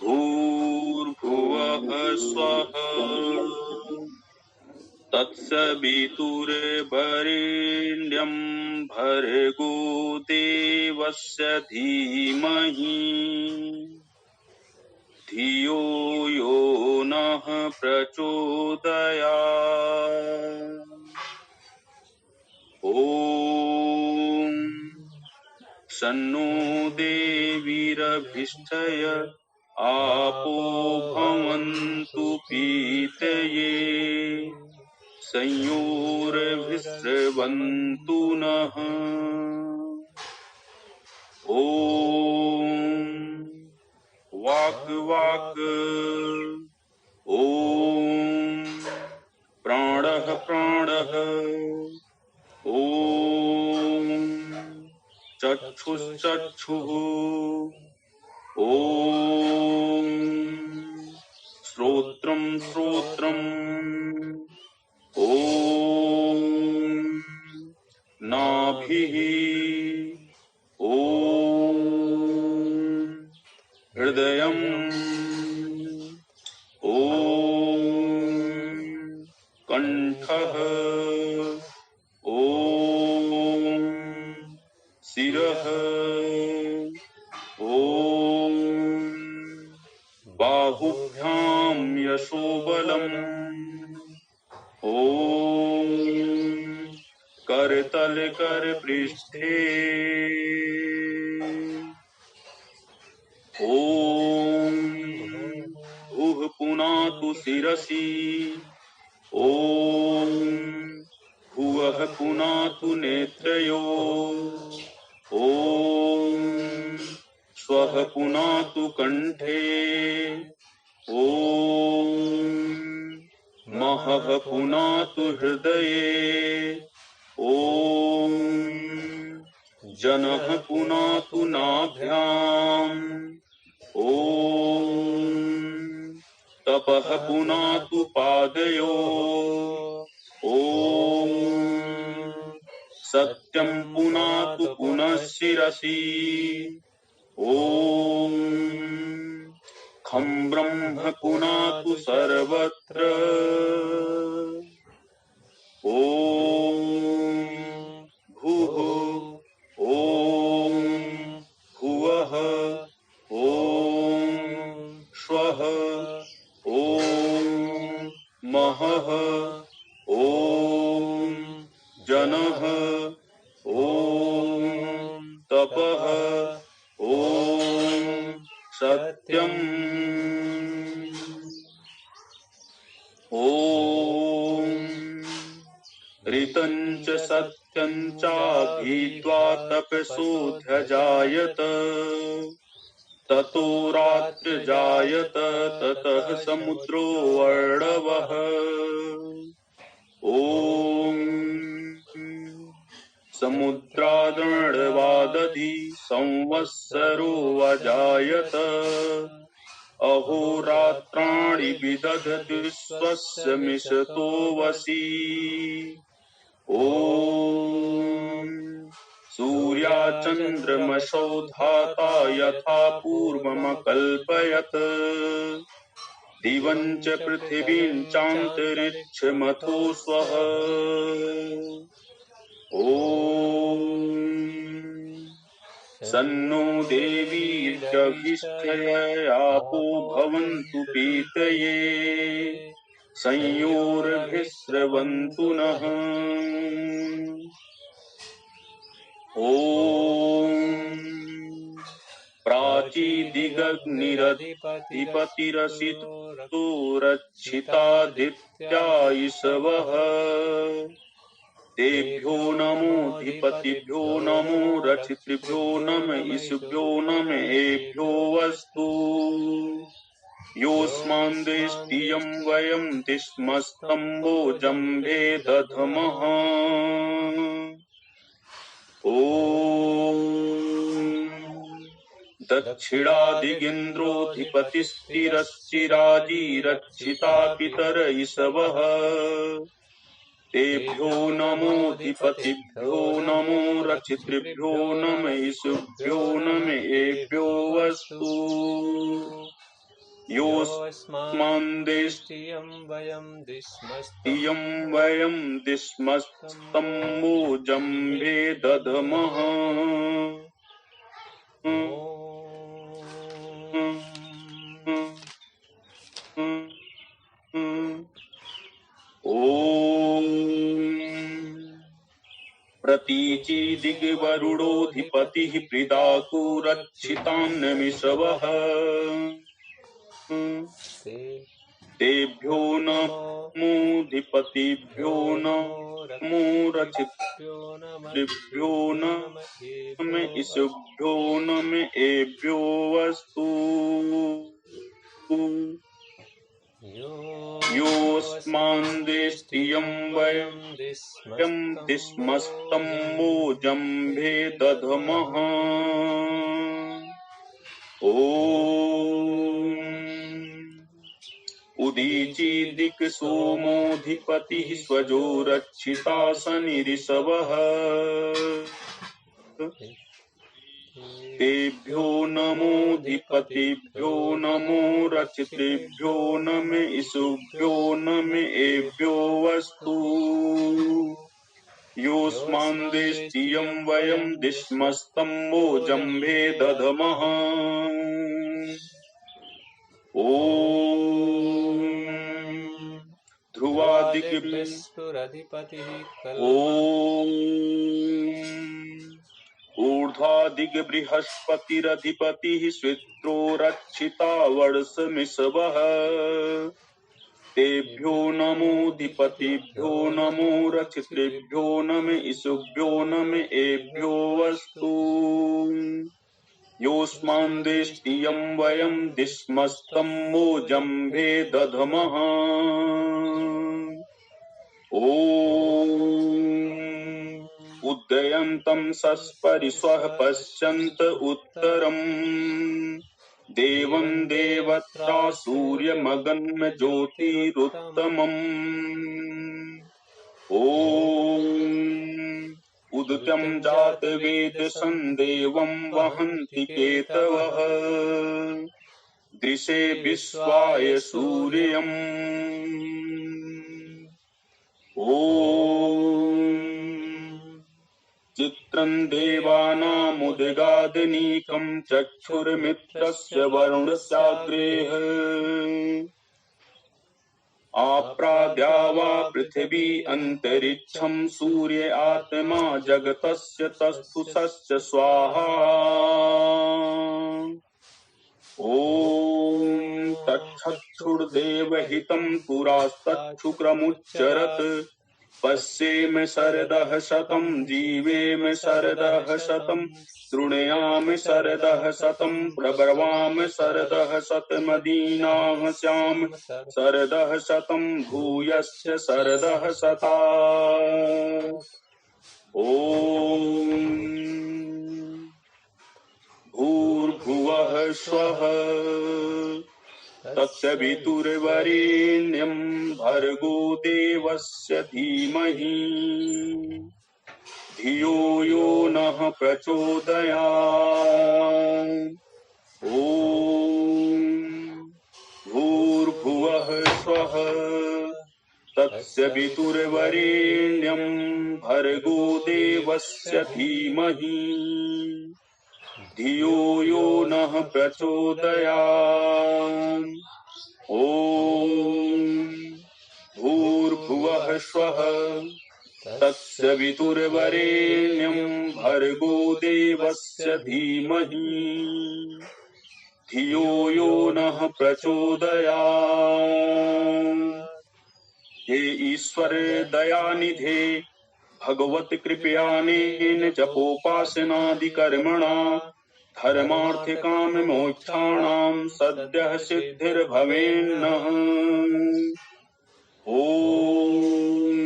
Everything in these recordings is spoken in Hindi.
भूर्भुवः स्वः तत्सवितुर्वरेण्यं भर्गो देवस्य धीमहि धियो यो नः प्रचोदयात्। ॐ शन्नो देवीरभिष्टय आपो भवन्तु पीतये संयोरभिस्रवन्तु नः। ॐ वाक् वाक् ॐ प्राणः प्राणः ॐ चक्षुश्चक्षुः ॐ श्रोत्रं श्रोत्रम् ॐ नाभिः ॐ हृदयम् ॐ कण्ठः ॐ शिरः ॐ बाहुभ्यां यशोबलम् ॐ करतल करपृष्ठे ॐ भुः पुनातु शिरसि ॐ भुवः पुनातु नेत्रयोः ॐ स्वः पुनातु कण्ठे ॐ महः पुनातु हृदये ॐ जनः पुनातु नाभ्याम् ॐ तपः पुनातु पादयोः ॐ सत्यं पुनातु पुनः शिरसि ॐ खं ब्रह्म पुनातु सर्वत्र ॐ भूः ॐ भुवः ॐ श्वः ॐ महः ॐ जनः ॐ तपः ॐ सत्यम् ॐ ऋतं च सत्यं चाभिद्वा तपसोऽध्यजायत ततो रात्रिजायत ततः समुद्रो अर्णवः ॐ समुद्रादर्णवादधि संवत्सरो अजायत अहोरात्राणि विदधति स्वस्य मिषतो वसि ॐ सूर्याचन्द्रमसौ धाता यथा पूर्वमकल्पयत् दिवं च पृथिवीं चान्तरिक्षमथो स्वः ॐ सन्नो देवीर्यभिष्टयापो भवन्तु पीतये संयोरभिस्रवन्तु नः। ॐ प्राचीदिगग्निरधिपतिरसितो रक्षितादित्या ईशवः तेभ्यो नमोऽधिपतिभ्यो नमो रचितृभ्यो नम ईशुभ्यो नम एभ्यो वस्तु योऽस्मान् देष्टियं वयं तिष्मस्तम्भो जम्भे दधमः ॐ दक्षिणादिगेन्द्रोऽधिपतिस्थिरश्चिराजी रक्षिता पितर ईशवः तेभ्यो नमोऽधिपतिभ्यो नमो रचितृभ्यो नम ईशुभ्यो नम एभ्यो वस्तु योऽस्मान् देष्टियं वयं दिस्मस्तम्बोजम्भे दधमः प्रतीची दिग्वरुडोऽधिपतिः प्रीदाकुरक्षितान्नमिषवः तेभ्यो नमोऽधिपतिभ्यो नमो रचितृभ्यो नम ईशुभ्यो नम एभ्यो वस्तु योऽस्मान् देष्टियं वयं दिस्मस्तम्बोजम्भे दधमः उदीची दिक् सोमोऽधिपतिः स्वजो रक्षितासनिरिषवः तेभ्यो नमोऽधिपतिभ्यो नमो रचितृभ्यो नम ईशुभ्यो नम एभ्यो वस्तु योऽस्मान् देष्टियं वयं दिस्मस्तम्बोजम्भे दधमः ध्रुवादिग् ऊर्ध्वादिग् बृहस्पतिरधिपतिः स्वित्रो रक्षिता वर्षमिषवः तेभ्यो नमोऽधिपतिभ्यो नमो रचितृभ्यो नम ईशुभ्यो नम एभ्यो वस्तु योऽस्मान् देष्टियं वयं दिस्मस्तम्बोजम्भे दधमः उदयन्तं सस्परिष्वः पश्यन्त उत्तरम् देवं देवत्रा सूर्यमगन्म ज्योतिरुत्तमम् उदितं जातवेदसं देवं वहन्ति केतवः दृशे विश्वाय सूर्यम् चित्रं देवानामुदगादनीकं चक्षुर्मित्रस्य वरुणस्याग्रेः आप्राद्या वा पृथिवी अन्तरिक्षं सूर्य आत्मा जगतस्य तस्थुषश्च स्वाहा तच्छक्षुर्देवहितं पुरास्तच्छुक्रमुच्चरत् पश्येम शरदः शतं जीवेम शरदः शतं शृणुयाम शरदः शतं प्रब्रवाम शरदः शतमदीनाः स्याम शरदः शतं भूयश्च शरदः शता भूर्भुवः स्वः तत्सवितुर्वरेण्यं भर्गो देवस्य धीमहि धियो यो नः प्रचोदयात् भूर्भुवः स्वः तत्सवितुर्वरेण्यं भर्गो देवस्य धीमहि धियो यो नः प्रचोदयात् भूर्भुवः स्वः तत्सवितुर्वरेण्यं भर्गो देवस्य धीमहि धियो यो नः प्रचोदयात् हे ईश्वर दयानिधे भगवत कृपयानेन जपोपासनादिकर्मणा धर्मार्थ काम मोक्षाणां सद्यः सिद्धिर्भवेन्नः। ओम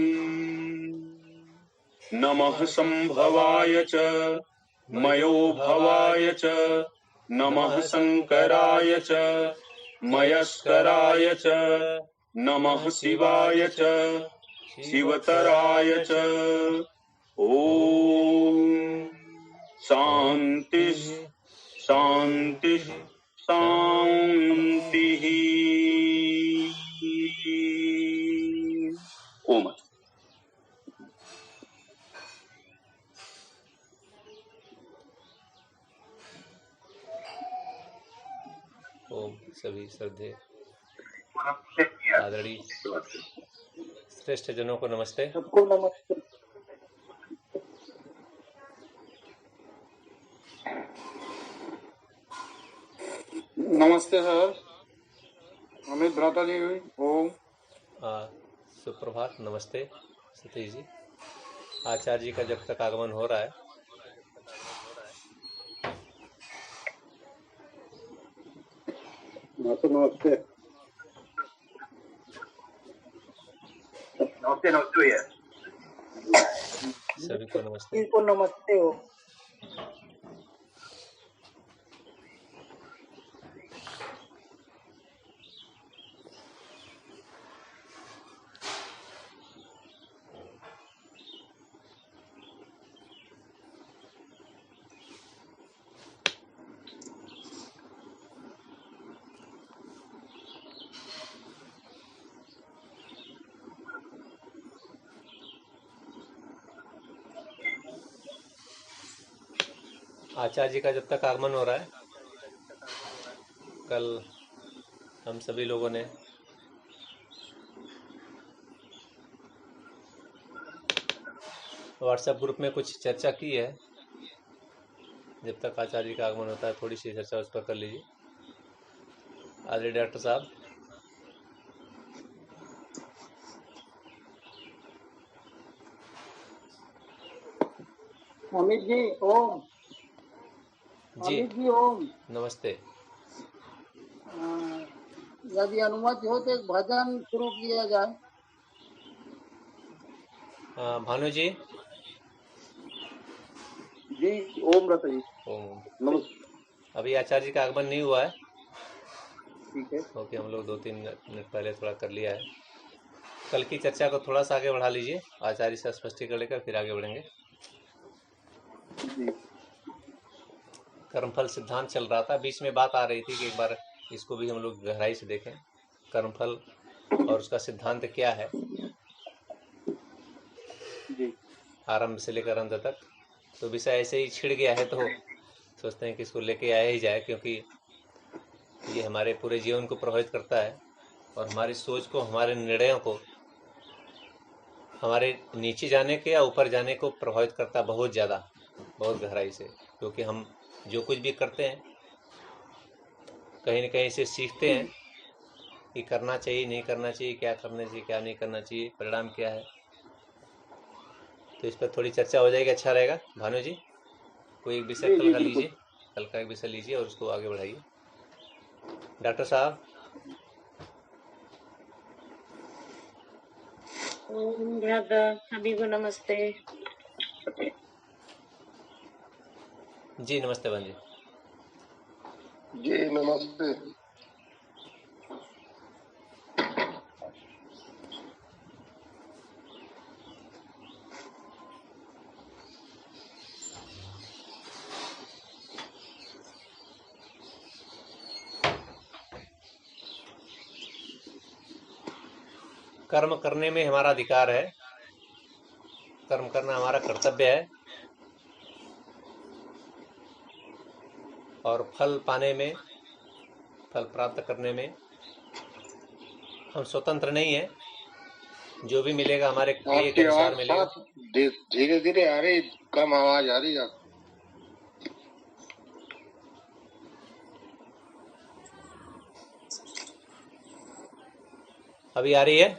नमः संभवाय च मयो भवाय च नमः शंकराय च मयस्कराय च नमः शिवाय च शिवतराय च। ॐ शांति शांति शांतिः। ओम। ओम। सभी श्रद्धेय आदरणीय श्रेष्ठ जनों को नमस्ते। सबको नमस्ते। नमस्ते सर, अमित भ्राता जी। ओम। सुप्रभात। नमस्ते सतीश जी। आचार्य जी का जब तक आगमन हो रहा है, नमस्ते। नमस्ते नमस्ते भैया। सभी को नमस्ते। को नमस्ते हो। आचार्य जी का जब तक आगमन हो रहा है, कल हम सभी लोगों ने व्हाट्सएप ग्रुप में कुछ चर्चा की है। जब तक आचार्य जी का आगमन होता है, थोड़ी सी चर्चा उस पर कर लीजिए। आदरणीय डॉक्टर साहब। अमित जी ओम। जी अमित जी ओम। नमस्ते। यदि अनुमति हो तो एक भजन शुरू किया जाए। भानु जी। जी ओम व्रत जी। ओम। नमस्ते। अभी आचार्य जी का आगमन नहीं हुआ है, ठीक है। क्योंकि हम लोग 2-3 मिनट पहले थोड़ा कर लिया है। कल की चर्चा को थोड़ा सा आगे बढ़ा लीजिए, आचार्य से स्पष्टीकरण लेकर फिर आगे बढ़ेंगे। जी। कर्मफल सिद्धांत चल रहा था, बीच में बात आ रही थी कि एक बार इसको भी हम लोग गहराई से देखें, कर्मफल और उसका सिद्धांत क्या है, जी। आरंभ से लेकर अंत तक। तो विषय ऐसे ही छिड़ गया है तो सोचते हैं कि इसको लेके आया ही जाए, क्योंकि ये हमारे पूरे जीवन को प्रभावित करता है और हमारी सोच को, हमारे निर्णयों को, हमारे नीचे जाने के या ऊपर जाने को प्रभावित करता बहुत ज़्यादा, बहुत गहराई से। क्योंकि हम जो कुछ भी करते हैं, कहीं न कहीं से सीखते हैं कि करना चाहिए, नहीं करना चाहिए, क्या करना चाहिए, क्या नहीं करना चाहिए, परिणाम क्या है। तो इस पर थोड़ी चर्चा हो जाएगी, अच्छा रहेगा। भानु जी, कोई एक विषय कल का लीजिए, कल का एक विषय लीजिए और उसको आगे बढ़ाइए। डॉक्टर साहब। ओम भ्राता, सभी को नमस्ते। जी नमस्ते बहन जी। जी नमस्ते। कर्म करने में हमारा अधिकार है, कर्म करना हमारा कर्तव्य है, और फल पाने में, फल प्राप्त करने में हम स्वतंत्र नहीं है। जो भी मिलेगा हमारे क्रिया के अनुसार मिलेगा। धीरे धीरे आ रही, कम आवाज आ रही है। अभी आ रही है?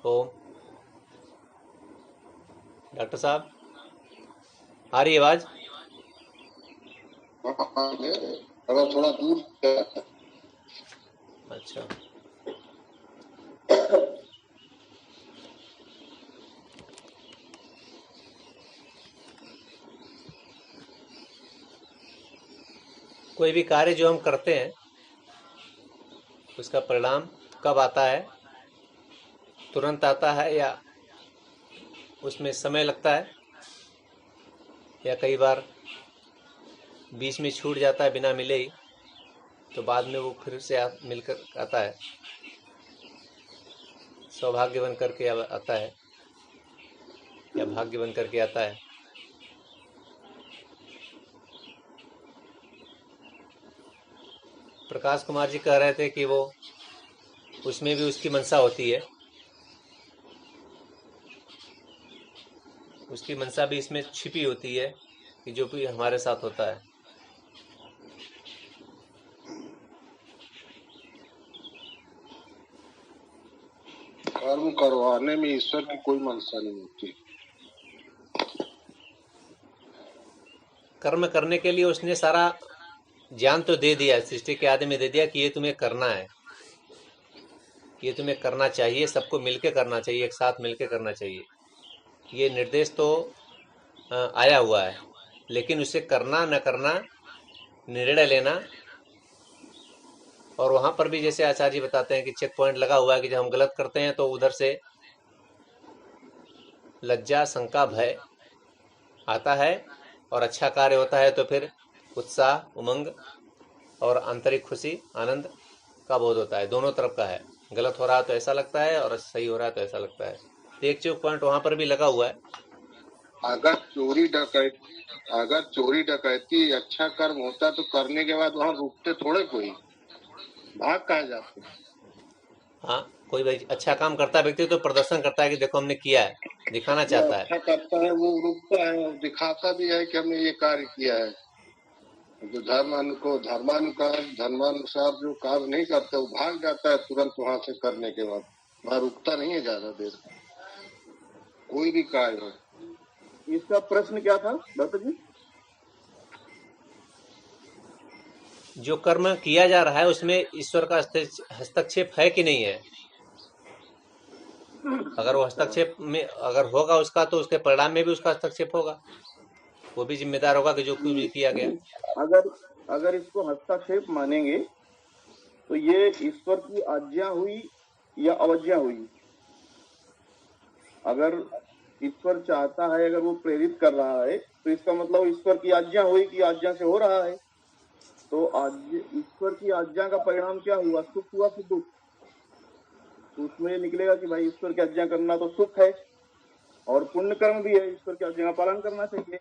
ओम। डॉक्टर साहब, आ रही है आवाज? थोड़ा दूर। अच्छा। कोई भी कार्य जो हम करते हैं, उसका परिणाम कब आता है तुरंत आता है या उसमें समय लगता है, या कई बार बीच में छूट जाता है बिना मिले ही, तो बाद में वो फिर से मिलकर आता है, सौभाग्य बन करके आता है या भाग्य बन करके आता है। प्रकाश कुमार जी कह रहे थे कि वो उसमें भी उसकी मंशा होती है, उसकी मंशा भी इसमें छिपी होती है कि जो भी हमारे साथ होता है। कर्म करवाने में ईश्वर की कोई मंशा नहीं होती। कर्म करने के लिए उसने सारा ज्ञान तो दे दिया, सृष्टि के आदि में दे दिया कि ये तुम्हें करना है, ये तुम्हें करना चाहिए, सबको मिलके करना चाहिए, एक साथ मिलके करना चाहिए, ये निर्देश तो आया हुआ है। लेकिन उसे करना न करना, निर्णय लेना, और वहां पर भी जैसे आचार्य जी बताते हैं कि चेक पॉइंट लगा हुआ है कि जब हम गलत करते हैं तो उधर से लज्जा, शंका, भय आता है, और अच्छा कार्य होता है तो फिर उत्साह, उमंग और आंतरिक खुशी, आनंद का बोध होता है। दोनों तरफ का है, गलत हो रहा है तो ऐसा लगता है और सही हो रहा है तो ऐसा लगता है। तो एक चेक पॉइंट वहां पर भी लगा हुआ है। अगर चोरी डकैती अच्छा कर्म होता तो करने के बाद वहाँ रुकते थोड़े, कोई भाग कहाँ जाते। हाँ, कोई भाई अच्छा काम करता है व्यक्ति तो प्रदर्शन करता है कि देखो हमने किया है, दिखाना चाहता है। अच्छा करता है वो रुकता है, दिखाता भी है कि हमने ये कार्य किया है। जो धर्मानुसार जो कार्य नहीं करते वो भाग जाता है तुरंत वहाँ से करने के बाद, वहाँ रुकता नहीं है ज्यादा देर, कोई भी कार्य हो। इसका प्रश्न क्या था डॉक्टर जी? जो कर्म किया जा रहा है उसमें ईश्वर का हस्तक्षेप है कि नहीं है? अगर वो हस्तक्षेप में अगर होगा उसका, तो उसके परिणाम में भी उसका हस्तक्षेप होगा, वो भी जिम्मेदार होगा कि जो कुछ भी किया गया। अगर इसको हस्तक्षेप मानेंगे तो ये ईश्वर की आज्ञा हुई या अवज्ञा हुई? अगर ईश्वर चाहता है, अगर वो प्रेरित कर रहा है तो इसका मतलब ईश्वर की आज्ञा हुई कि आज्ञा से हो रहा है। तो ईश्वर की आज्ञा का परिणाम क्या हुआ? सुख हुआ कि दुख? तो उसमें ये निकलेगा कि भाई ईश्वर की आज्ञा करना तो सुख है, और पुण्य कर्म भी है, ईश्वर की आज्ञा का पालन करना चाहिए।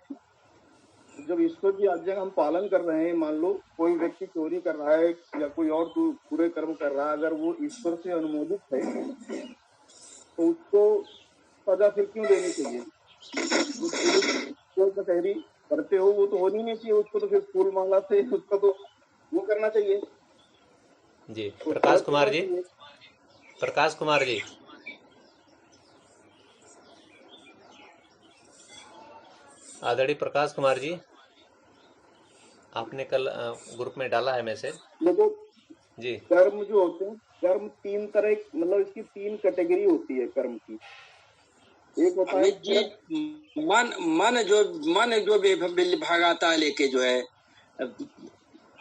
जब ईश्वर की आज्ञा का हम पालन कर रहे हैं, मान लो कोई व्यक्ति चोरी कर रहा है या कोई और बुरे कर्म कर रहा है, अगर वो ईश्वर से अनुमोदित है तो उसको सजा फिर क्यों देनी चाहिए? जो कचहरी करते हो वो तो होनी नहीं चाहिए, उसको तो फिर फूल माला से उसका तो वो करना चाहिए। जी प्रकाश कुमार जी, प्रकाश कुमार जी, आदरणीय प्रकाश कुमार जी, आपने कल ग्रुप में डाला है मैसेज। देखो जी, कर्म जो होते हैं, कर्म तीन तरह, मतलब इसकी तीन कैटेगरी होती है कर्म की। एक होता है जी मन जो भगाता है लेके, जो है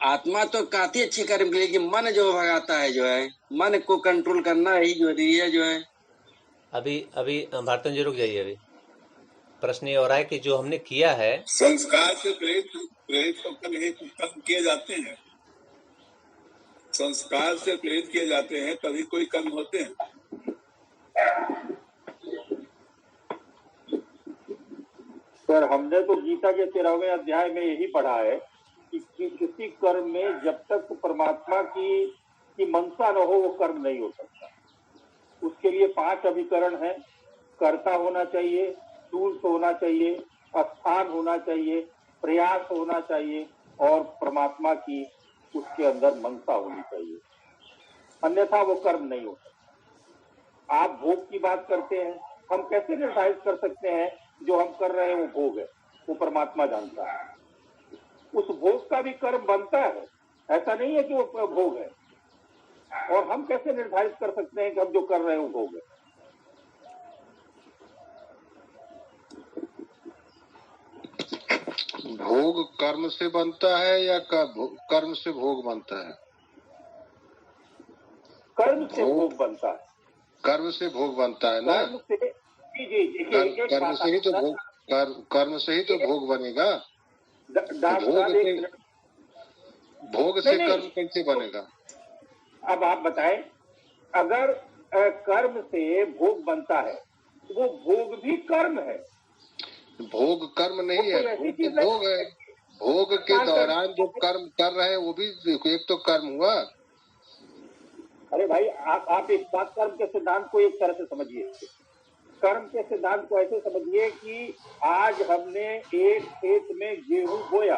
आत्मा तो काफी अच्छे कर्म के लिए, लेकिन मन जो भगाता है, जो है मन को कंट्रोल करना ही जरूरी है। जो है अभी भारतन जी रुक जाइए, अभी प्रश्न ये हो रहा है कि जो हमने किया है, संस्कार से प्रेरित होकर यही कर्म किए जाते हैं, संस्कार से प्रेरित किए जाते हैं तभी कोई कर्म होते हैं। सर हमने तो गीता के 13वें अध्याय में यही पढ़ा है कि किसी कर्म में जब तक परमात्मा की मंशा न हो वो कर्म नहीं हो सकता। उसके लिए 5 अभिकरण है। कर्ता होना चाहिए, टूल्स होना चाहिए, स्थान होना चाहिए, प्रयास होना चाहिए, और परमात्मा की उसके अंदर मंशा होनी चाहिए, अन्यथा वो कर्म नहीं हो सकता। आप भोग की बात करते हैं, हम कैसे निर्धारित कर सकते हैं जो हम कर रहे हैं वो भोग है? वो परमात्मा जानता है। उस भोग का भी कर्म बनता है, ऐसा नहीं है कि वो भोग है। और हम कैसे निर्धारित कर सकते हैं कि हम जो कर रहे हैं वो भोग है? भोग कर्म से बनता है या कर्म से भोग बनता है? कर्म से भोग बनता है। कर्म से भोग बनता है ना। कर्म से जी जी देखिए एक कर्म बात से ही तो भोग, कर्म से ही तो भोग बनेगा। भोग से कर्म कैसे बनेगा? अब आप बताएं, अगर कर्म से भोग बनता है तो वो भोग भी कर्म है। भोग कर्म नहीं है, भोग तो भोग है। भोग के दौरान जो कर्म कर रहे हैं वो भी एक तो कर्म हुआ। अरे भाई आप इस बात कर्म के सिद्धांत को एक तरह से समझिए। कर्म के सिद्धांत को ऐसे समझिए कि आज हमने एक खेत में गेहूं बोया,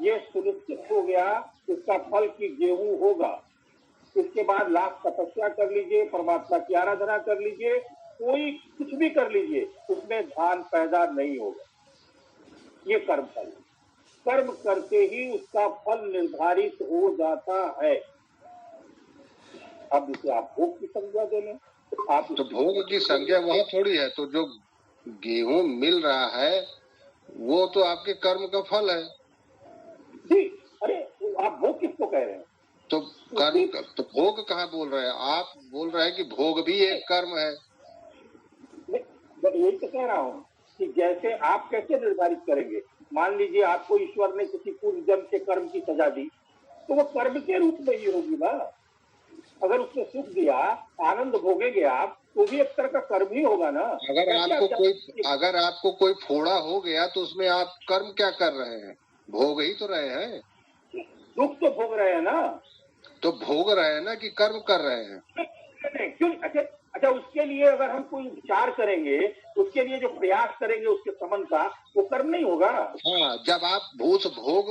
ये सुनिश्चित हो गया इसका फल की गेहूं होगा। इसके बाद लाख तपस्या कर लीजिए, परमात्मा की आराधना कर लीजिए, कोई कुछ भी कर लीजिए, उसमें धान पैदा नहीं होगा। ये कर्म फल, कर्म करके ही उसका फल निर्धारित हो जाता है। अब इसे आप भोग की संज्ञा दे लें। आप तो भोग की संज्ञा वहाँ थोड़ी है। तो जो गेहूं मिल रहा है वो तो आपके कर्म का फल है जी। अरे आप भोग किसको कह रहे हैं? तो कर्म, तो भोग कहाँ बोल रहे हैं? आप बोल रहे हैं कि भोग भी एक कर्म है। यही तो कह रहा हूँ कि जैसे आप कैसे निर्धारित करेंगे। मान लीजिए आपको ईश्वर ने किसी पूर्व जन्म के कर्म की सजा दी, तो वो कर्म के रूप में ही होगी ना। अगर उसने सुख दिया, आनंद भोगेंगे आप, तो भी एक तरह का कर्म ही होगा ना। अगर आपको कोई फोड़ा हो गया तो उसमें आप कर्म क्या कर रहे हैं? भोग ही तो रहे हैं। दुख तो भोग रहे हैं ना। तो भोग रहे हैं ना कि कर्म कर रहे हैं? क्यों? अच्छा उसके लिए अगर हम कोई विचार करेंगे, उसके लिए जो प्रयास करेंगे उसके समन का, वो कर्म नहीं होगा। हाँ, जब आप उस भोग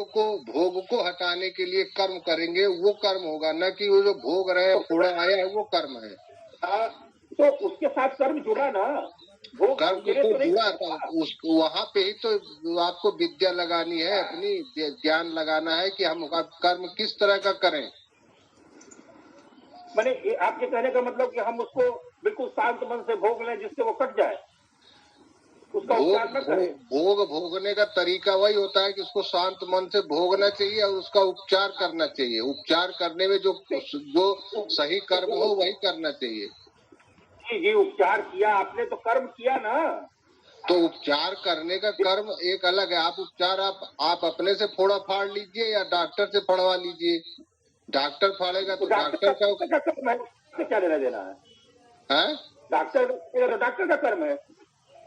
को हटाने के लिए कर्म करेंगे वो कर्म होगा, न कि वो जो भोग रहे फोड़ा आया है वो कर्म है। तो उसके साथ कर्म जुड़ा ना। कर्म तो जुड़ा था, वहाँ पे ही तो आपको विद्या लगानी है, अपनी ज्ञान लगाना है कि हम कर्म किस तरह का करें। मैंने आपके कहने का मतलब कि हम उसको बिल्कुल शांत मन से भोग लें जिससे वो कट जाए, उसका उपचार न करें। भोग भोगने का तरीका वही होता है कि उसको शांत मन से भोगना चाहिए और उसका उपचार करना चाहिए। उपचार करने में जो सही कर्म हो वही करना चाहिए। जी उपचार किया आपने तो कर्म किया ना। तो उपचार करने का कर्म एक अलग है। आप उपचार आप अपने से फोड़ा फाड़ लीजिए या डॉक्टर से फड़वा लीजिए। डॉक्टर फाड़ेगा तो डॉक्टर का कर्म है, क्या लेना देना है? डॉक्टर का कर्म है।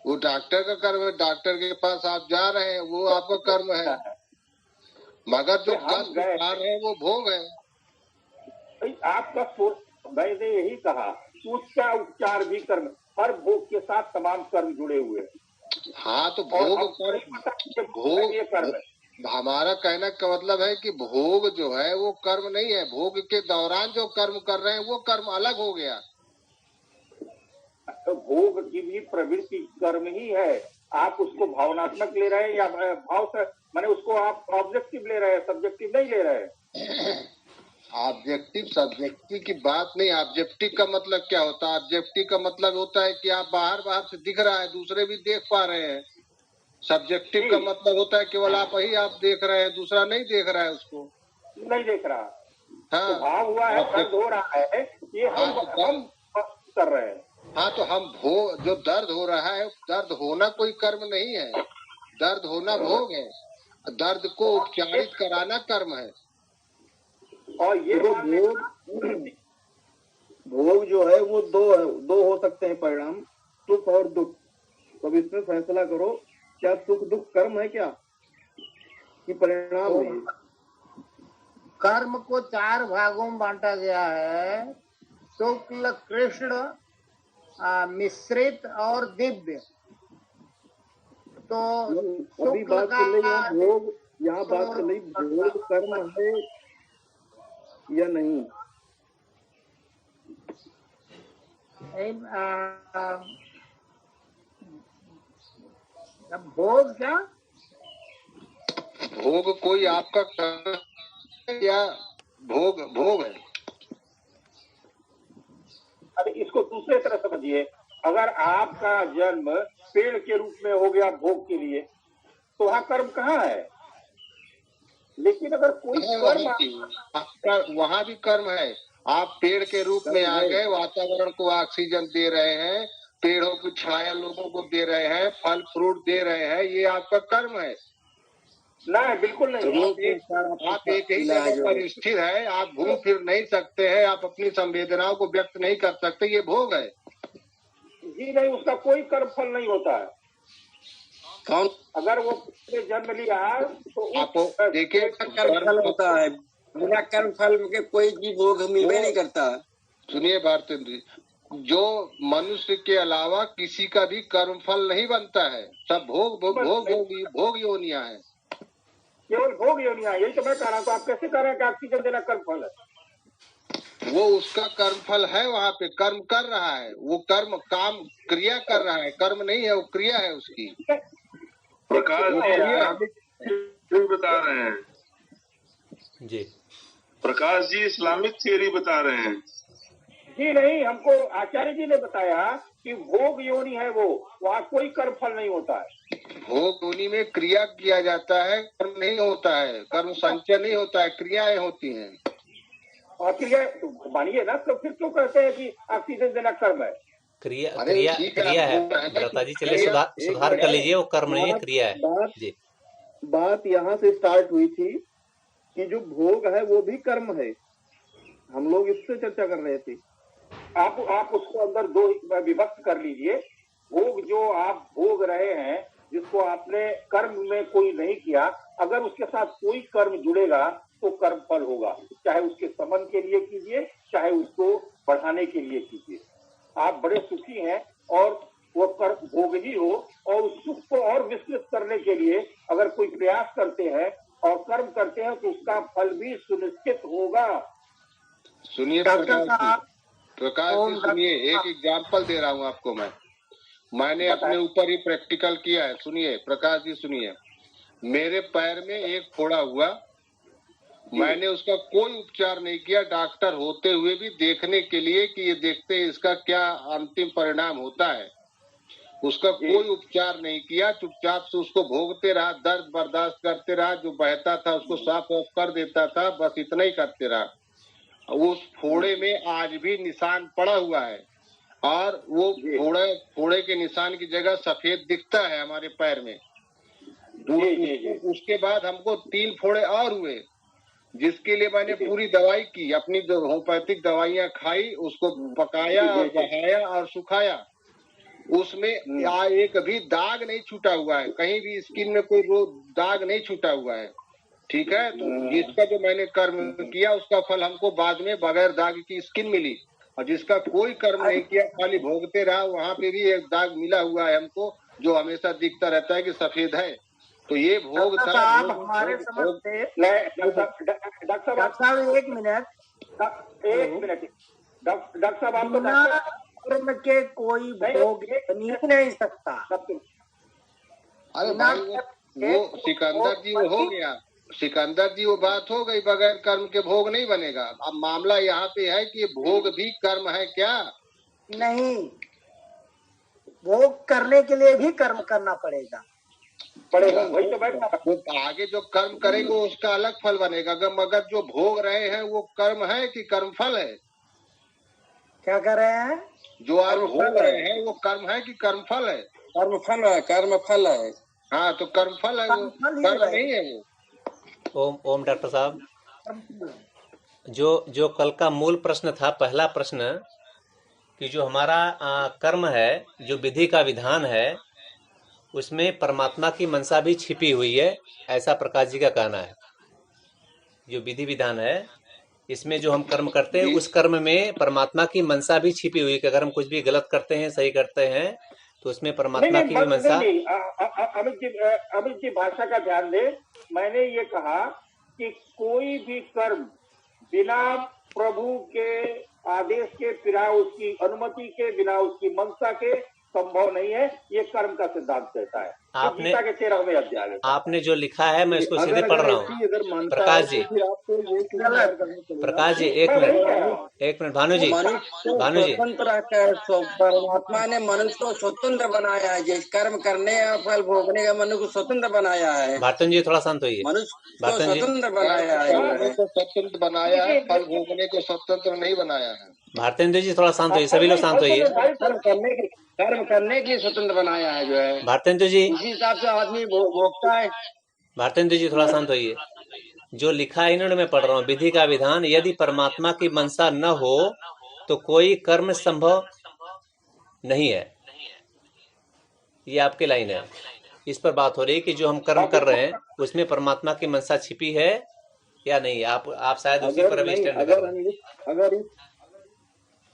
वो डॉक्टर का कर्म है। डॉक्टर के पास आप जा रहे हैं वो आपका कर्म है, मगर जो कष्ट उठा रहे हैं वो भोग है। आपका मैंने यही कहा, उसका उपचार भी कर्म। हर भोग के साथ तमाम कर्म जुड़े हुए हैं। हाँ, तो भोग कर्म है। हमारा कहने का मतलब है कि भोग जो है वो कर्म नहीं है। भोग के दौरान जो कर्म कर रहे हैं वो कर्म अलग हो गया। तो भोग की भी प्रवृत्ति कर्म ही है। आप उसको भावनात्मक ले रहे हैं या भाव से, माने उसको आप ऑब्जेक्टिव ले रहे हैं, सब्जेक्टिव नहीं ले रहे हैं। ऑब्जेक्टिव सब्जेक्टिव की बात नहीं। ऑब्जेक्टिव का मतलब क्या होता है? ऑब्जेक्टिव का मतलब होता है कि आप बाहर से दिख रहा है, दूसरे भी देख पा रहे हैं। सब्जेक्टिव का मतलब होता है केवल आप देख रहे हैं, दूसरा नहीं देख रहा है, उसको नहीं देख रहा। हाँ, तो भाव हुआ है, दर्द हो रहा है, ये हम कर रहे हैं। हाँ, तो हम जो दर्द हो रहा है, दर्द होना कोई कर्म नहीं है, दर्द होना भोग है। दर्द को उपचारित कराना कर्म है। और ये भोग जो है वो दो हो सकते हैं परिणाम, सुख और दुख। तो इसमें फैसला करो, क्या सुख दुख कर्म है क्या कि परिणाम है? कर्म को 4 भागों में बांटा गया है, शुक्ल, कृष्ण, मिश्रित और दिव्य। तो अभी बात चल रही है भोग, यहाँ बात चल रही भोग कर्म है या नहीं। भोग क्या? भोग कोई आपका कर्म या भोग है। अरे इसको दूसरे तरह समझिए। अगर आपका जन्म पेड़ के रूप में हो गया भोग के लिए, तो वहाँ कर्म कहाँ है? लेकिन अगर कोई कर्म आपका वहाँ भी कर्म है, आप पेड़ के रूप में आ गए, वातावरण को ऑक्सीजन दे रहे हैं, पेड़ों की छाया लोगों को दे रहे हैं, फल फ्रूट दे रहे हैं, ये आपका कर्म है। नहीं, बिल्कुल नहीं। आप एक ही जगह पर स्थिर है, आप घूम फिर नहीं सकते हैं, आप अपनी संवेदनाओं को व्यक्त नहीं कर सकते, ये भोग है। जी नहीं, उसका कोई कर्म फल नहीं होता है। कौन अगर वो जन्म लिया तो आपको देखिए कर्म फल होता है? बिना कर्म फल के कोई भी भोग मिलवे नहीं करता। सुनिए भारतेंद्र जी, जो मनुष्य के अलावा किसी का भी कर्म फल नहीं बनता है, सब भोग योनिया है, केवल भोग योनिया। यही तो मैं कह रहा हूँ। तो आप कैसे कह रहे हैं कि ऑक्सीजन देना कर्म फल है? वो उसका कर्म फल है, वहाँ पे कर्म कर रहा है, वो कर्म काम क्रिया कर रहा है, कर्म नहीं है, वो क्रिया है उसकी। प्रकाश जी बता रहे हैं जी, प्रकाश जी इस्लामिक थियरी बता रहे हैं। जी नहीं, हमको आचार्य जी ने बताया कि भोग योनि है वो, वहाँ कोई कर्म फल नहीं होता है। भोग योनि में क्रिया किया जाता है, कर्म नहीं होता है, कर्म संचय नहीं होता है, क्रियाएं होती हैं। और क्रिया मानिए ना, तो फिर क्यों कहते हैं कि ऑक्सीजन देना कर्म है? क्रिया है भ्राता जी, चलिए सुधार कर लीजिए, वो कर्म नहीं है, क्रिया है जी। बात यहाँ से स्टार्ट हुई थी कि जो भोग है वो भी कर्म है, हम लोग इससे चर्चा कर रहे थे। आप उसको अंदर दो विभक्त कर लीजिए। भोग जो आप भोग रहे हैं, जिसको आपने कर्म में कोई नहीं किया, अगर उसके साथ कोई कर्म जुड़ेगा तो कर्म फल होगा, चाहे उसके समन के लिए कीजिए, चाहे उसको बढ़ाने के लिए कीजिए। आप बड़े सुखी हैं और वो कर्म भोग ही हो, और उस सुख को और विस्तृत करने के लिए अगर कोई प्रयास करते हैं और कर्म करते हैं तो उसका फल भी सुनिश्चित होगा। सुनिए प्रकाश जी सुनिए, एक एग्जाम्पल दे रहा हूँ आपको। मैंने अपने ऊपर ही प्रैक्टिकल किया है। सुनिए प्रकाश जी सुनिए, मेरे पैर में एक फोड़ा हुआ, मैंने उसका कोई उपचार नहीं किया, डॉक्टर होते हुए भी देखने के लिए कि ये देखते हैं इसका क्या अंतिम परिणाम होता है, उसका कोई उपचार नहीं किया, चुपचाप से उसको भोगते रहा, दर्द बर्दाश्त करते रहा, जो बहता था उसको साफ ऑफ कर देता था, बस इतना ही करते रहा। उस फोड़े में आज भी निशान पड़ा हुआ है, और वो फोड़े के निशान की जगह सफेद दिखता है हमारे पैर में। उसके बाद हमको 3 फोड़े और हुए, जिसके लिए मैंने पूरी दवाई की, अपनी होम्योपैथिक दवाइयाँ खाई, उसको पकाया और बहाया और सुखाया, उसमें एक भी दाग नहीं छूटा हुआ है, कहीं भी स्किन में कोई दाग नहीं छूटा हुआ है। ठीक है, तो जिसका जो मैंने कर्म किया उसका फल हमको बाद में बगैर दाग की स्किन मिली, और जिसका कोई कर्म नहीं किया खाली भोगते रहा, वहाँ पे भी एक दाग मिला हुआ है हमको, जो हमेशा दिखता रहता है कि सफेद है। तो ये भोग था। हमारे समझ से डॉक्टर साहब एक मिनट डॉक्टर साहब, आप कर्म के कोई भोग नहीं सकता। अरे भाई वो सिकंदर जी वो हो गया, सिकंदर जी वो बात हो गई, बगैर कर्म के भोग नहीं बनेगा। अब मामला यहाँ पे है कि भोग भी कर्म है क्या? नहीं, भोग करने के लिए भी कर्म करना पड़ेगा। वही तो वो आगे जो कर्म करेंगे उसका अलग फल बनेगा। मगर जो भोग रहे हैं वो कर्म है कि कर्म फल है? क्या कर रहे हैं? जो आप भोग रहे हैं वो कर्म है कि कर्म फल है? कर्म फल है, कर्म फल है। हाँ, तो कर्म फल है, वो कर्म नहीं है वो। ओम डॉक्टर साहब, जो कल का मूल प्रश्न था, पहला प्रश्न कि जो हमारा कर्म है, जो विधि का विधान है, उसमें परमात्मा की मनसा भी छिपी हुई है, ऐसा प्रकाश जी का कहना है। जो विधि विधान है, इसमें जो हम कर्म करते हैं उस कर्म में परमात्मा की मनसा भी छिपी हुई है, कि अगर हम कुछ भी गलत करते हैं, सही करते हैं, तो उसमें परमात्मा की भी मनसा। अमित जी भाषा का ध्यान दे, मैंने ये कहा कि कोई भी कर्म बिना प्रभु के आदेश के, बिना उसकी अनुमति के, बिना उसकी मनसा के संभव नहीं है, ये कर्म का सिद्धांत कहता है। आपने गीता के 13वें अध्याय में आपने जो लिखा है मैं इसको सीधे अगर पढ़ अगर रहा ऐसी हूँ। अगर मानता प्रकाश है जी, तो फिर आपको ये स्वीकार करना पड़ेगा प्रकाश जी, कि एक मिनट भानु जी, मनुष्य भानु जी, स्वतंत्र है, परमात्मा ने मनुष्य को स्वतंत्र बनाया है, जिस कर्म करने और फल भोगने का मनुष्य को स्वतंत्र बनाया है। भारतन जी थोड़ा शांत होइए। मनुष्य को भारतन जी, स्वतंत्र बनाया है। करने को स्वतंत्र बनाया है, फल भोगने को स्वतंत्र नहीं बनाया है। भारतेंद्र जी थोड़ा शांत होइए, सभी लोग शांत होइए। कर्म करने के लिए स्वतंत्र बनाया है जो है, भारतेंद्र जी, इसी हिसाब से आदमी भोगता है। भारतेंद्र जी थोड़ा शांत होइए। जो लिखा है इन्होंने मैं पढ़ रहा हूँ, विधि का विधान, यदि परमात्मा की मंशा न हो तो कोई कर्म संभव नहीं है। ये आपके लाइन है। इस पर बात हो रही है कि जो हम कर्म कर रहे हैं उसमें परमात्मा की मंशा छिपी है या नहीं। आप शायद उसी पर अभी स्टैंड कर रहे हैं।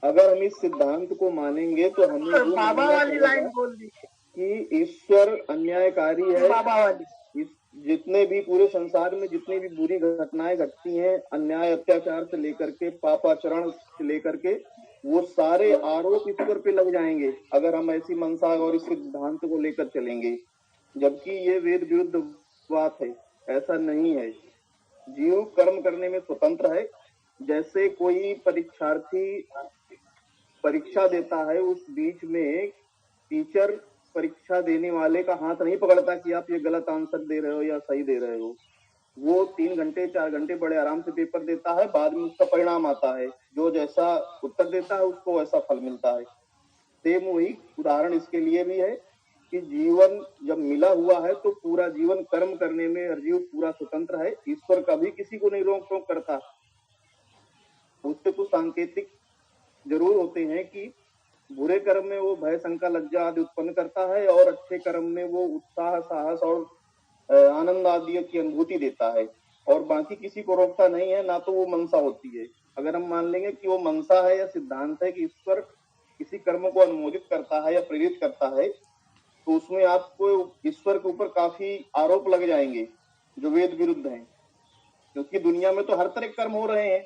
अगर हम इस सिद्धांत को मानेंगे तो हमें वो बाबा मानना वाली पड़ेगा लाइन बोल दी कि ईश्वर अन्यायकारी है। बाबा वाली जितने भी पूरे संसार में जितनी भी बुरी घटनाएं घटती हैं, अन्याय अत्याचार से लेकर के पापाचरण से लेकर के, वो सारे आरोप ईश्वर पे लग जाएंगे अगर हम ऐसी मंशा और इस सिद्धांत को लेकर चलेंगे, जबकि ये वेद विरुद्ध बात है। ऐसा नहीं है। जीव कर्म करने में स्वतंत्र है। जैसे कोई परीक्षार्थी परीक्षा देता है, उस बीच में टीचर परीक्षा देने वाले का हाथ नहीं पकड़ता कि आप ये गलत आंसर दे रहे हो या सही दे रहे हो। वो 3 घंटे 4 घंटे बड़े आराम से पेपर देता है, बाद में उसका परिणाम आता है। जो जैसा उत्तर देता है उसको वैसा फल मिलता है। सेम वही उदाहरण इसके लिए भी है कि जीवन जब मिला हुआ है तो पूरा जीवन कर्म करने में जीव पूरा स्वतंत्र है। ईश्वर कभी किसी को नहीं रोक टोक करता। उससे कुछ सांकेतिक जरूर होते हैं कि बुरे कर्म में वो भय शंका लज्जा आदि उत्पन्न करता है और अच्छे कर्म में वो उत्साह साहस और आनंद आदि की अनुभूति देता है, और बाकी किसी को रोकता नहीं है, ना तो वो मनसा होती है। अगर हम मान लेंगे कि वो मनसा है या सिद्धांत है कि ईश्वर किसी कर्म को अनुमोदित करता है या प्रेरित करता है, तो उसमें आपको ईश्वर के ऊपर काफी आरोप लग जाएंगे जो वेद विरुद्ध हैं। क्योंकि दुनिया में तो हर तरह कर्म हो रहे हैं,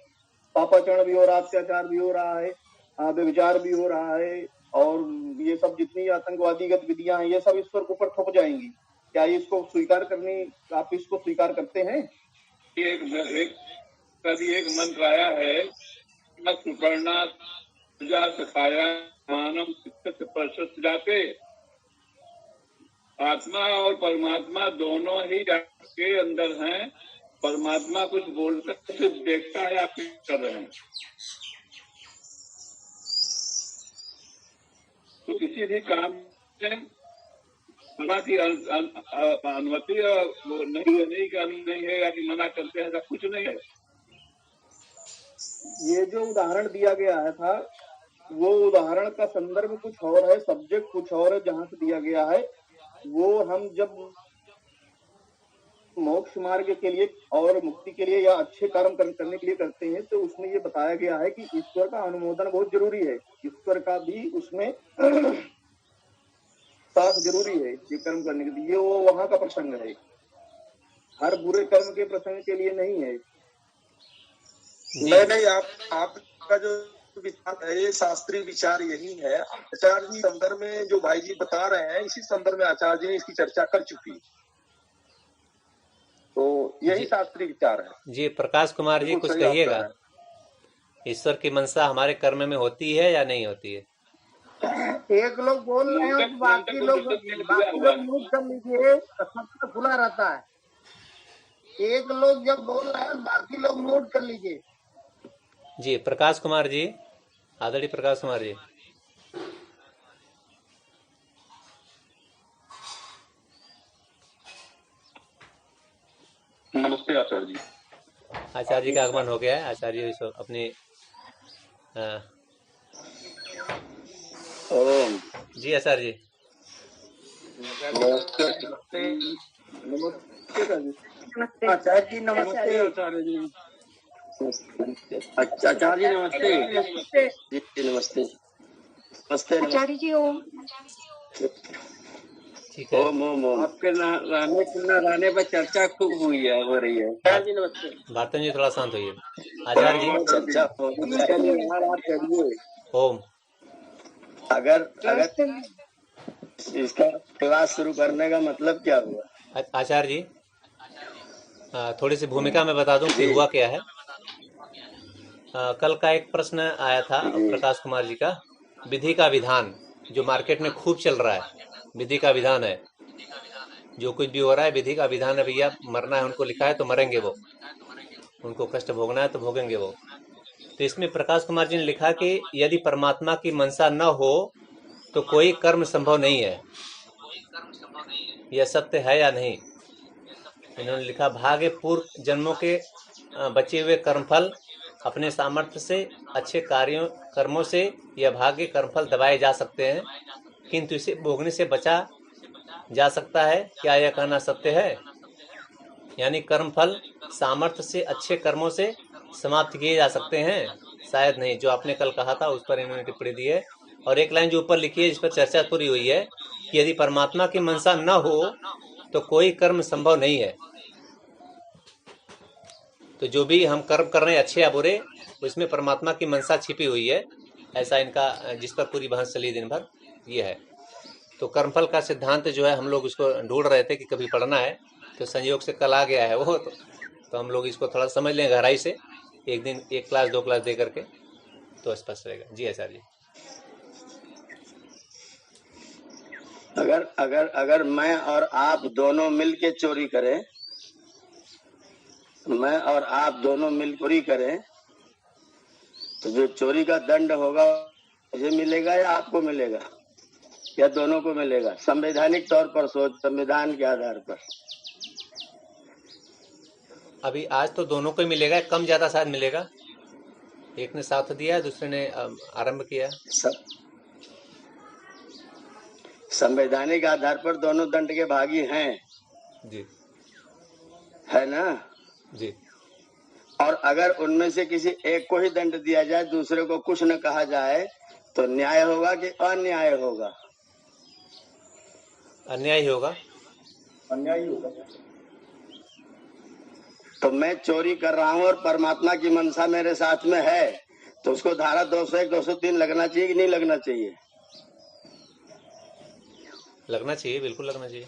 पापाचरण भी हो रहा है, अत्याचार भी हो रहा है, व्यभिचार भी हो रहा है, और ये सब जितनी आतंकवादी गतिविधियां हैं ये सब ईश्वर के ऊपर थोप जाएंगी। क्या इसको स्वीकार करने, आप इसको स्वीकार करते हैं? एक मंत्र आया है, सुपर्णा सखाया मानव जाते। आत्मा और परमात्मा दोनों ही के अंदर हैं। परमात्मा कुछ बोलता है, सिर्फ देखता है आप कर रहे हैं। तो किसी भी काम में की अनुमति नहीं है या कि मना करते हैं, ऐसा कुछ नहीं है। ये जो उदाहरण दिया गया है था, वो उदाहरण का संदर्भ कुछ और है, सब्जेक्ट कुछ और है। जहाँ से दिया गया है वो हम जब मोक्ष मार्ग के लिए और मुक्ति के लिए या अच्छे कर्म करने के लिए करते हैं, तो उसमें ये बताया गया है कि ईश्वर का अनुमोदन बहुत जरूरी है। ईश्वर का भी उसमें साथ जरूरी है ये कर्म करने के लिए। ये वो वहां का प्रसंग है, हर बुरे कर्म के प्रसंग के लिए नहीं है। नहीं, आपका जो विचार है ये शास्त्रीय विचार यही है। आचार्य जी संदर्भ में जो भाई जी बता रहे हैं, इसी संदर्भ में आचार्य जी ने इसकी चर्चा कर चुकी है, तो यही शास्त्रीय विचार है। जी प्रकाश कुमार जी कुछ कहिएगा। ईश्वर की मंशा हमारे कर्म में होती है या नहीं होती है? एक लोग बोल रहे हैं तो बाकी लोग म्यूट कर लीजिए, सबका खुला रहता है। एक लोग जब बोल रहे हैं बाकी लोग म्यूट कर लीजिए। जी प्रकाश कुमार जी, आदरणीय प्रकाश कुमार जी। नमस्ते आचार्य जी। आचार्य जी का आगमन हो गया है। आचार्य जी अपने जी आचार्य जी नमस्ते आचार्य जी। नमस्ते आचार्य जी। अच्छा आचार्य जी नमस्ते। जी नमस्ते। नमस्ते आचार्य जी। ओम। ठीक है। ओम आपके रहने पर चर्चा खूब हुई है, हो रही है। आचार्य जी नमस्ते। भारतन जी थोड़ा शांत होइए। आचार्य जी चर्चा करिए। ओम। अगर इसका क्लास शुरू करने का मतलब क्या हुआ? आचार्य जी, थोड़ी सी भूमिका में बता दूं कि हुआ क्या है। कल का एक प्रश्न आया था प्रकाश कुमार जी का, विधि का विधान जो मार्केट में खूब चल रहा है, विधि का विधान है, जो कुछ भी हो रहा है विधि का विधान है भैया। मरना है उनको लिखा है तो मरेंगे वो, उनको कष्ट भोगना है तो भोगेंगे वो। तो इसमें प्रकाश कुमार जी ने लिखा कि यदि परमात्मा की मंशा न हो तो कोई कर्म संभव नहीं है। यह सत्य है या नहीं? इन्होंने लिखा, भाग्य पूर्व जन्मों के बचे हुए कर्मफल अपने सामर्थ्य से अच्छे कर्मों से यह भाग्य कर्मफल दबाए जा सकते हैं, किंतु इसे भोगने से बचा जा सकता है। क्या यह कहना सत्य है? यानी कर्मफल सामर्थ्य से अच्छे कर्मों से समाप्त किए जा सकते हैं? शायद नहीं। जो आपने कल कहा था उस पर इन्होंने टिप्पणी दी है। और एक लाइन जो ऊपर लिखी है जिस पर चर्चा पूरी हुई है कि यदि परमात्मा की मंशा न हो तो कोई कर्म संभव नहीं है। तो जो भी हम कर्म कर रहे हैं अच्छे या बुरे, उसमें परमात्मा की मंशा छिपी हुई है, ऐसा इनका, जिस पर पूरी बहस चली दिन भर, ये है। तो कर्मफल का सिद्धांत जो है हम लोग उसको ढूंढ रहे थे कि कभी पढ़ना है, तो संयोग से कल आ गया है वो, तो हम लोग इसको थोड़ा समझ लें गहराई से, एक दिन 1 क्लास 2 क्लास दे करके, तो स्पष्ट रहेगा। जी आचार्य जी। अगर मैं और आप दोनों मिल के चोरी करें, मैं और आप दोनों मिल चोरी करें, तो जो चोरी का दंड होगा मुझे मिलेगा या आपको मिलेगा या दोनों को मिलेगा? संवैधानिक तौर पर सोच, संविधान के आधार पर। अभी आज तो दोनों को ही मिलेगा, कम ज्यादा शायद मिलेगा। एक ने साथ दिया, दूसरे ने आरंभ किया। संवैधानिक आधार पर दोनों दंड के भागी हैं जी, है ना जी। और अगर उनमें से किसी एक को ही दंड दिया जाए, दूसरे को कुछ न कहा जाए, तो न्याय होगा कि अन्याय होगा? अन्याय होगा। अन्याय होगा। तो मैं चोरी कर रहा हूँ और परमात्मा की मंशा मेरे साथ में है, तो उसको धारा 201 203 लगना चाहिए कि नहीं लगना चाहिए? लगना चाहिए, बिल्कुल लगना चाहिए।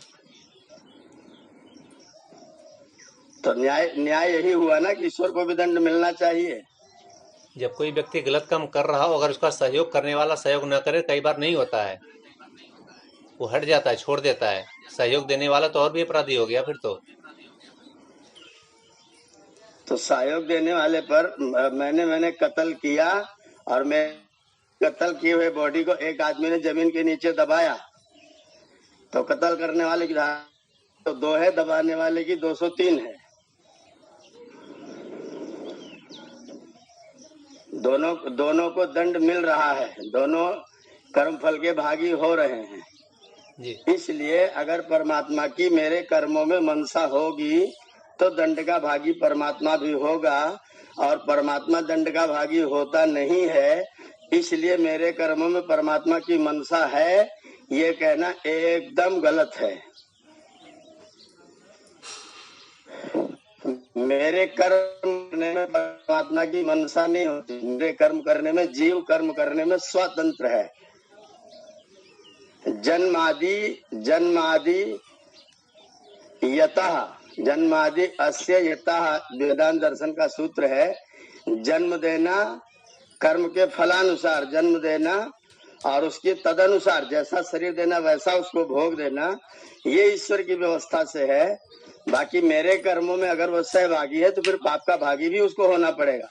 तो न्याय यही हुआ ना कि ईश्वर को भी दंड मिलना चाहिए। जब कोई व्यक्ति गलत काम कर रहा हो, अगर उसका सहयोग करने वाला सहयोग न करे, कई बार नहीं होता है, वो हट जाता है, छोड़ देता है। सहयोग देने वाला तो और भी अपराधी हो गया फिर तो सहयोग देने वाले पर मैंने कत्ल किया और मैं कत्ल किए हुए बॉडी को एक आदमी ने जमीन के नीचे दबाया, तो कत्ल करने वाले की धारा तो 2 है, दबाने वाले की 203 है। दोनों को दंड मिल रहा है, दोनों कर्मफल के भागी हो रहे हैं जी। इसलिए अगर परमात्मा की मेरे कर्मों में मनसा होगी तो दंड का भागी परमात्मा भी होगा, और परमात्मा दंड का भागी होता नहीं है, इसलिए मेरे कर्मों में परमात्मा की मनसा है, ये कहना एकदम गलत है। मेरे कर्म करने में परमात्मा की मनसा नहीं होती, मेरे कर्म करने में जीव कर्म करने में स्वतंत्र है। जन्मादि अस्य यतः वेदांत दर्शन का सूत्र है। जन्म देना, कर्म के फलानुसार जन्म देना और उसके तदनुसार जैसा शरीर देना वैसा उसको भोग देना, ये ईश्वर की व्यवस्था से है। बाकी मेरे कर्मों में अगर वो सहभागी है तो फिर पाप का भागी भी उसको होना पड़ेगा।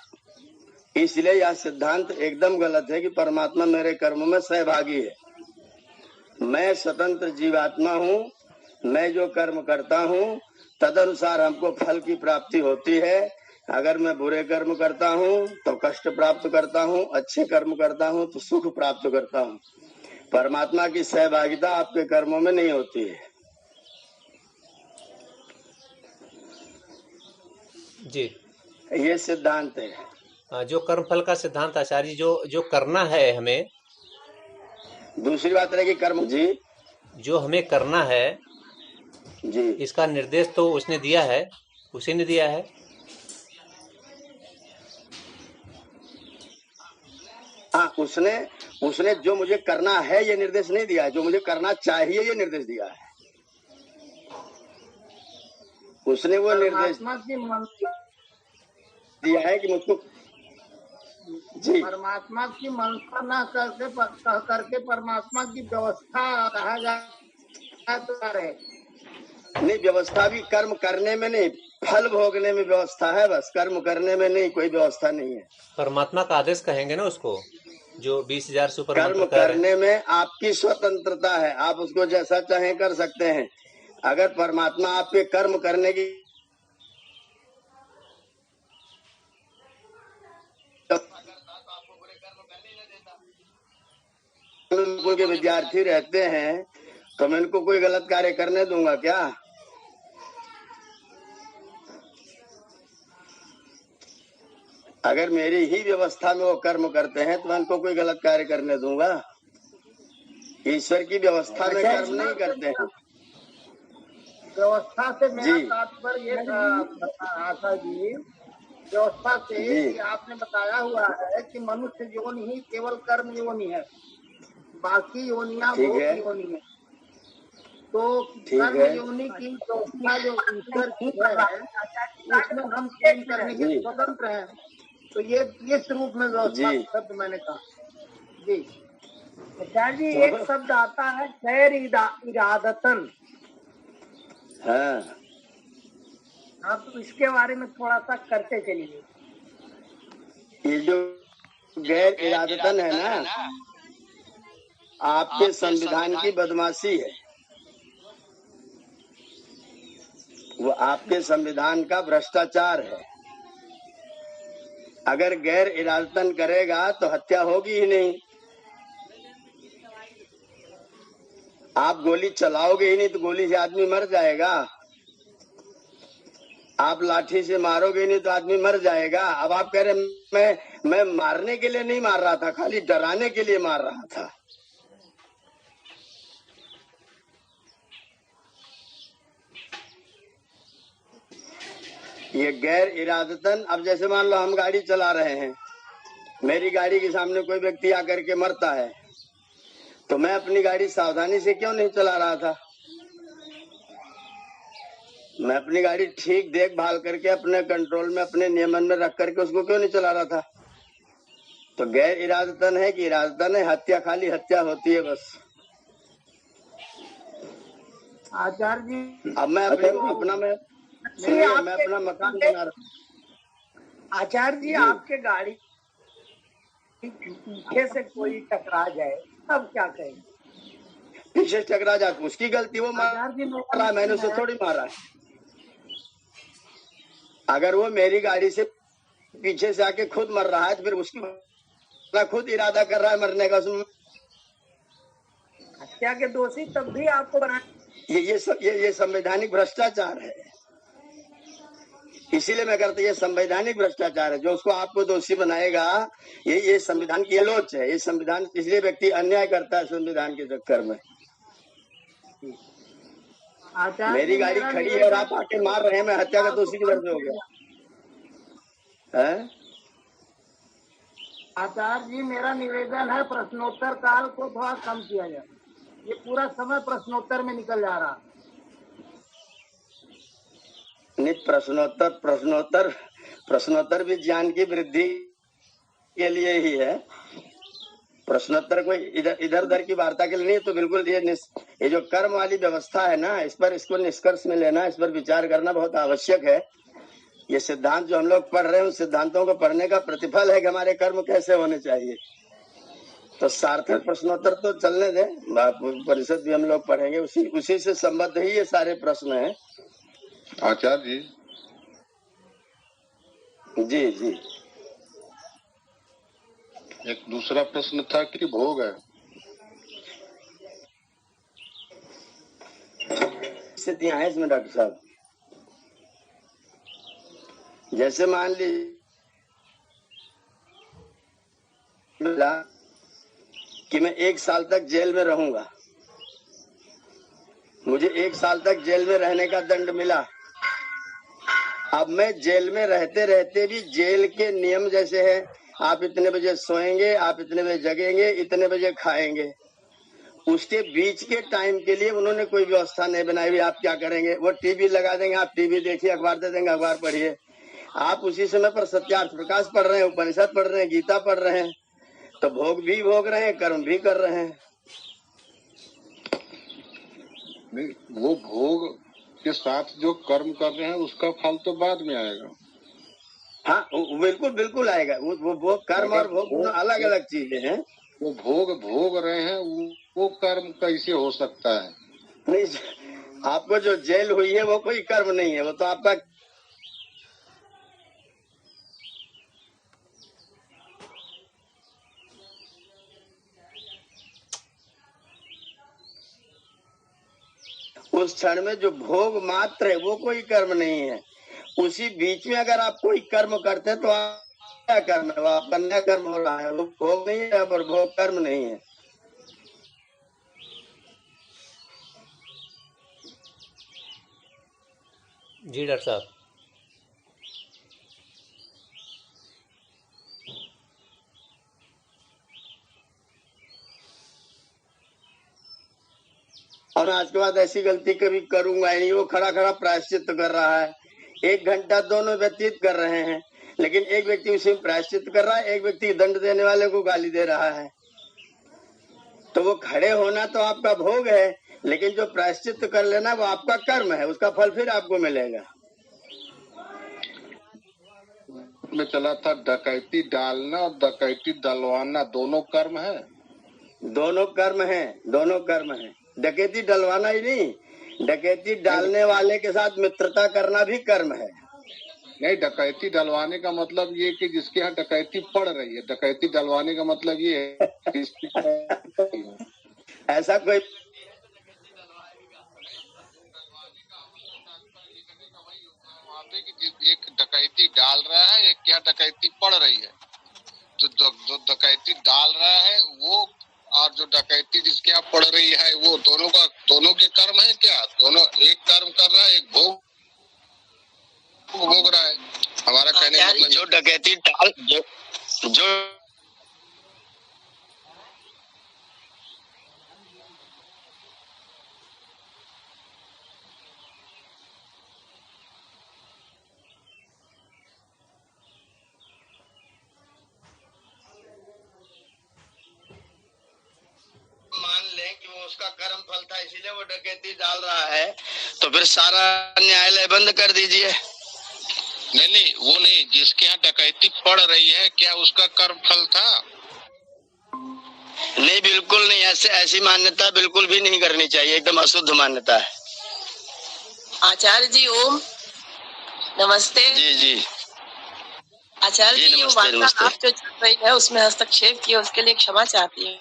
इसलिए यह सिद्धांत एकदम गलत है कि परमात्मा मेरे कर्मों में सहभागी है। मैं स्वतंत्र जीवात्मा हूँ, मैं जो कर्म करता हूँ तदनुसार हमको फल की प्राप्ति होती है। अगर मैं बुरे कर्म करता हूँ तो कष्ट प्राप्त करता हूँ, अच्छे कर्म करता हूँ तो सुख प्राप्त करता हूँ। परमात्मा की सहभागिता आपके कर्मों में नहीं होती है। जी, ये सिद्धांत है। जो कर्मफल का सिद्धांत आचार्य जी, जो करना है हमें, दूसरी बात रहेगी कर्म जी, जो हमें करना है जी, इसका निर्देश तो उसने दिया है, उसी ने दिया है। हाँ, उसने जो मुझे करना है ये निर्देश नहीं दिया है, जो मुझे करना चाहिए ये निर्देश दिया है। उसने वो निर्देश दिया है कि मुझको जी परमात्मा की मंशा न करके परमात्मा की व्यवस्था कहा जाए। नहीं, व्यवस्था भी कर्म करने में नहीं, फल भोगने में व्यवस्था है, बस कर्म करने में नहीं, कोई व्यवस्था नहीं है। परमात्मा का आदेश कहेंगे ना उसको, जो 20,000 से ऊपर कर्म करने में आपकी स्वतंत्रता है, आप उसको जैसा चाहें कर सकते हैं। अगर परमात्मा आपके कर्म करने की के विद्यार्थी रहते हैं तो मैं इनको कोई गलत कार्य करने दूंगा क्या? अगर मेरी ही व्यवस्था में वो कर्म करते हैं तो मैं उनको कोई गलत कार्य करने दूंगा? ईश्वर की व्यवस्था में कर्म नहीं करते हैं। व्यवस्था से मेरा तात्पर्य ये आशा जी, व्यवस्था से कि आपने बताया हुआ है कि मनुष्य योनि ही केवल कर्म योनि है, बाकी योनियां भोग योनि है। तो कर्म योनि की व्यवस्था जो ईश्वर की है उसमें हम कर्म करने के स्वतंत्र हैं। तो ये इस रूप में व्यवस्था शब्द मैंने कहा जी। आचार्य जी एक शब्द आता है गैर इरादतन, हाँ, आप तो इसके बारे में थोड़ा सा करते चलिए। ये जो गैर इरादतन है ना, आपके संविधान की बदमाशी है, वो आपके संविधान का भ्रष्टाचार है। अगर गैर इरादतन करेगा तो हत्या होगी ही नहीं, आप गोली चलाओगे ही नहीं तो गोली से आदमी मर जाएगा, आप लाठी से मारोगे नहीं तो आदमी मर जाएगा। अब आप कह रहे मैं मारने के लिए नहीं मार रहा था, खाली डराने के लिए मार रहा था। ये गैर इरादतन, अब जैसे मान लो हम गाड़ी चला रहे हैं, मेरी गाड़ी के सामने कोई व्यक्ति आकर के मरता है तो मैं अपनी गाड़ी सावधानी से क्यों नहीं चला रहा था? मैं अपनी गाड़ी ठीक देखभाल करके अपने कंट्रोल में अपने नियमन में रख करके उसको क्यों नहीं चला रहा था? तो गैर इरादतन है कि इरादतन है? हत्या खाली हत्या होती है बस। आचार्य जी अब मैं मैं अपना मकान बना रहा। आचार्य जी आपके गाड़ी पीछे से कोई टकरा जाए तब क्या कहें? पीछे टकरा जाए उसकी गलती, वो मारा, मैंने उसे थोड़ी मारा है। अगर वो मेरी गाड़ी से पीछे से आके खुद मर रहा है तो फिर उसकी खुद इरादा कर रहा है मरने का, उसमें हत्या के दोषी तब भी आपको बना। ये संवैधानिक भ्रष्टाचार है, इसीलिए मैं कहता ये संवैधानिक भ्रष्टाचार है। जो उसको आपको दोषी बनाएगा ये संविधान की लोच है। ये संविधान, इसलिए व्यक्ति अन्याय करता है संविधान के चक्कर में। मेरी गाड़ी खड़ी है और आप आके मार रहे हैं, मैं हत्या का दोषी किधर से हो गया है? आचार्य जी मेरा निवेदन है प्रश्नोत्तर काल को थोड़ा कम किया जाए, ये पूरा समय प्रश्नोत्तर में निकल जा रहा। नित प्रश्नोत्तर भी ज्ञान की वृद्धि के लिए ही है। प्रश्नोत्तर कोई इधर उधर की वार्ता के लिए नहीं। तो बिल्कुल ये जो कर्म वाली व्यवस्था है ना, इसको निष्कर्ष में लेना, इस पर विचार करना बहुत आवश्यक है। ये सिद्धांत जो हम लोग पढ़ रहे हैं, उन सिद्धांतों को पढ़ने का प्रतिफल है कि हमारे कर्म कैसे होने चाहिए। तो सार्थक प्रश्नोत्तर तो चलने दें, परिषद भी हम लोग पढ़ेंगे, उसी से संबद्ध ही ये सारे प्रश्न हैं। आचार्य जी जी एक दूसरा प्रश्न था कि भोग है, स्थितियां हैं इसमें डॉक्टर साहब। जैसे मान लीजिए कि मैं 1 साल तक जेल में रहूंगा, मुझे 1 साल तक जेल में रहने का दंड मिला। अब मैं जेल में रहते रहते भी जेल के नियम जैसे है आप इतने बजे सोएंगे, आप इतने बजे जगेंगे, इतने बजे खाएंगे। उसके बीच के टाइम के लिए उन्होंने कोई व्यवस्था नहीं बनाई हुई। आप क्या करेंगे? वो टीवी लगा देंगे, आप टीवी देखिए, अखबार दे देंगे, अखबार पढ़िए। आप उसी समय पर सत्यार्थ प्रकाश पढ़ रहे हैं, उपनिषद पढ़ रहे हैं, गीता पढ़ रहे हैं, तो भोग भी भोग रहे हैं, कर्म भी कर रहे हैं। नहीं, वो भोग के साथ जो कर्म कर रहे हैं उसका फल तो बाद में आएगा। हाँ, बिल्कुल बिल्कुल आएगा। वो कर्म और भोग अलग अलग चीजें हैं। वो भोग भोग रहे हैं, वो कर्म कैसे हो सकता है? नहीं, आपको जो जेल हुई है वो कोई कर्म नहीं है, वो तो आपका उस क्षण में जो भोग मात्र है वो कोई कर्म नहीं है। उसी बीच में अगर आप कोई कर्म करते हैं तो आप क्या कर्म है? वो आपका नया कर्म हो रहा है, वो भोग नहीं है और भोग कर्म नहीं है। जी डॉक्टर साहब। और आज के बाद ऐसी गलती कभी करूंगा ही नहीं। वो खड़ा खड़ा प्रायश्चित कर रहा है, 1 घंटा दोनों व्यतीत कर रहे हैं, लेकिन एक व्यक्ति उसे प्रायश्चित कर रहा है, एक व्यक्ति दंड देने वाले को गाली दे रहा है। तो वो खड़े होना तो आपका भोग है, लेकिन जो प्रायश्चित कर लेना वो आपका कर्म है, उसका फल फिर आपको मिलेगा। में चला था डकैती डालना और डकैती डलवाना दोनों कर्म है। दोनों कर्म है, दोनों कर्म है। डकैती डलवाना ही नहीं, डकैती डालने वाले के साथ मित्रता करना भी कर्म है। नहीं, डकैती डलवाने का मतलब ये कि जिसके यहाँ डकैती पड़ रही है, डकैती डलवाने का मतलब ये है ऐसा कोई एक डकैती डाल रहा है, एक क्या डकैती पड़ रही है। तो जो डकैती डाल रहा है वो और जो डकैती जिसके यहाँ पड़ रही है वो दोनों के कर्म है क्या? दोनों एक कर्म कर रहा है, एक भोग रहा है। हमारा कहने का मतलब जो डकैती डाल जो मान लें कि वो उसका कर्म फल था इसीलिए वो डकैती डाल रहा है, तो फिर सारा न्यायालय बंद कर दीजिए। नहीं, वो नहीं, जिसके यहाँ डकैती पड़ रही है क्या उसका कर्म फल था? नहीं, बिल्कुल नहीं। ऐसी मान्यता बिल्कुल भी नहीं करनी चाहिए, एकदम अशुद्ध मान्यता है। आचार्य जी ओम नमस्ते। जी जी आचार्य जी, जो वार्तालाप जो चल रही है उसमें हस्तक्षेप किया, उसके लिए क्षमा चाहती हूँ।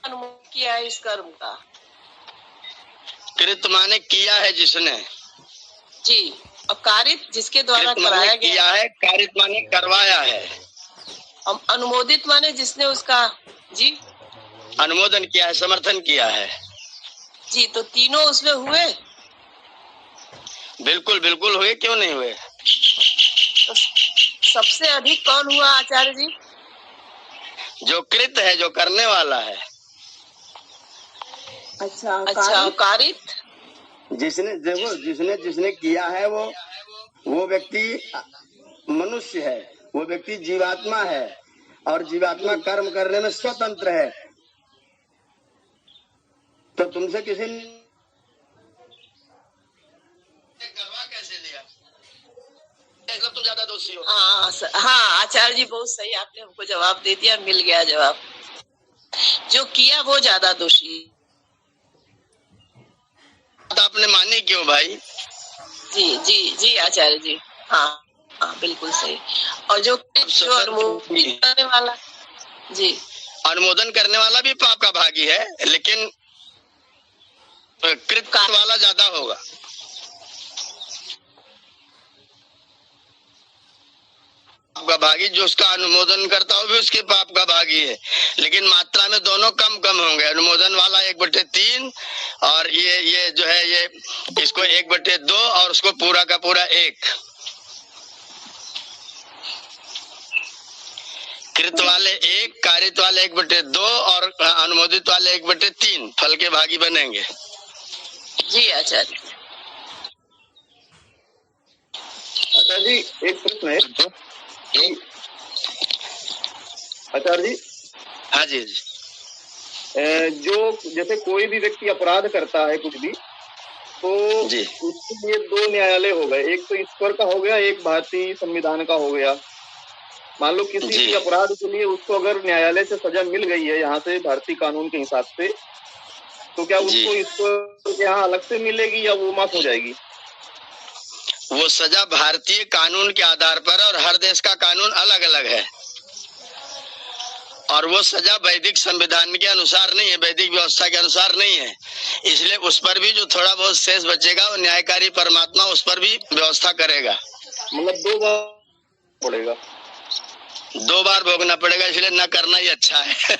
अनुमोदन किया है इस कर्म का। कृत माने किया है जिसने, जी, और कारित जिसके द्वारा कराया किया है, कारित माने करवाया है, अनुमोदित माने जिसने उसका जी अनुमोदन किया है, समर्थन किया है। जी, तो तीनों उसमें हुए? बिल्कुल बिल्कुल हुए, क्यों नहीं हुए? तो सबसे अधिक कौन हुआ आचार्य जी? जो कृत है, जो करने वाला है। अच्छा, कारित जिसने देखो, जिसने किया है वो व्यक्ति मनुष्य है, वो व्यक्ति जीवात्मा है, और जीवात्मा कर्म करने में स्वतंत्र है। तो तुमसे किसी ने करवा कैसे लिया? मतलब तुम ज्यादा दोषी हो। हाँ आचार्य जी, बहुत सही, आपने हमको जवाब दे दिया, मिल गया जवाब। जो किया वो ज्यादा दोषी। तो आपने मानी क्यों भाई? जी जी जी आचार्य जी, हाँ बिल्कुल सही। और जो अनुमोदन करने वाला, जी, अनुमोदन करने वाला भी पाप का भागी है, लेकिन कृत वाला ज्यादा होगा। का भागी, जो उसका अनुमोदन करता हो भी उसके पाप का भागी है। लेकिन मात्रा में दोनों कम कम होंगे। अनुमोदन वाला 1/3 और ये जो है ये इसको 1/2 और उसको पूरा का पूरा 1। कृत वाले 1, कारित वाले 1/2 और अनुमोदित वाले 1/3 फल के भागी बनेंगे। जी आचार्य। आचार्य जी एक प्रश्न है। आचार्य जी। हाँ जी। जो जैसे कोई भी व्यक्ति अपराध करता है कुछ भी, तो उसके लिए 2 न्यायालय हो गए, एक तो ईश्वर का हो गया, एक भारतीय संविधान का हो गया। मान लो किसी भी अपराध के लिए उसको अगर न्यायालय से सजा मिल गई है यहाँ से भारतीय कानून के हिसाब से, तो क्या उसको ईश्वर के यहाँ अलग से मिलेगी या वो माफ हो जाएगी? वो सजा भारतीय कानून के आधार पर, और हर देश का कानून अलग अलग है, और वो सजा वैदिक संविधान के अनुसार नहीं है, वैदिक व्यवस्था के अनुसार नहीं है। इसलिए उस पर भी जो थोड़ा बहुत शेष बचेगा वो न्यायकारी परमात्मा उस पर भी व्यवस्था करेगा। मतलब 2 बार पड़ेगा, 2 बार भोगना पड़ेगा, इसलिए न करना ही अच्छा है।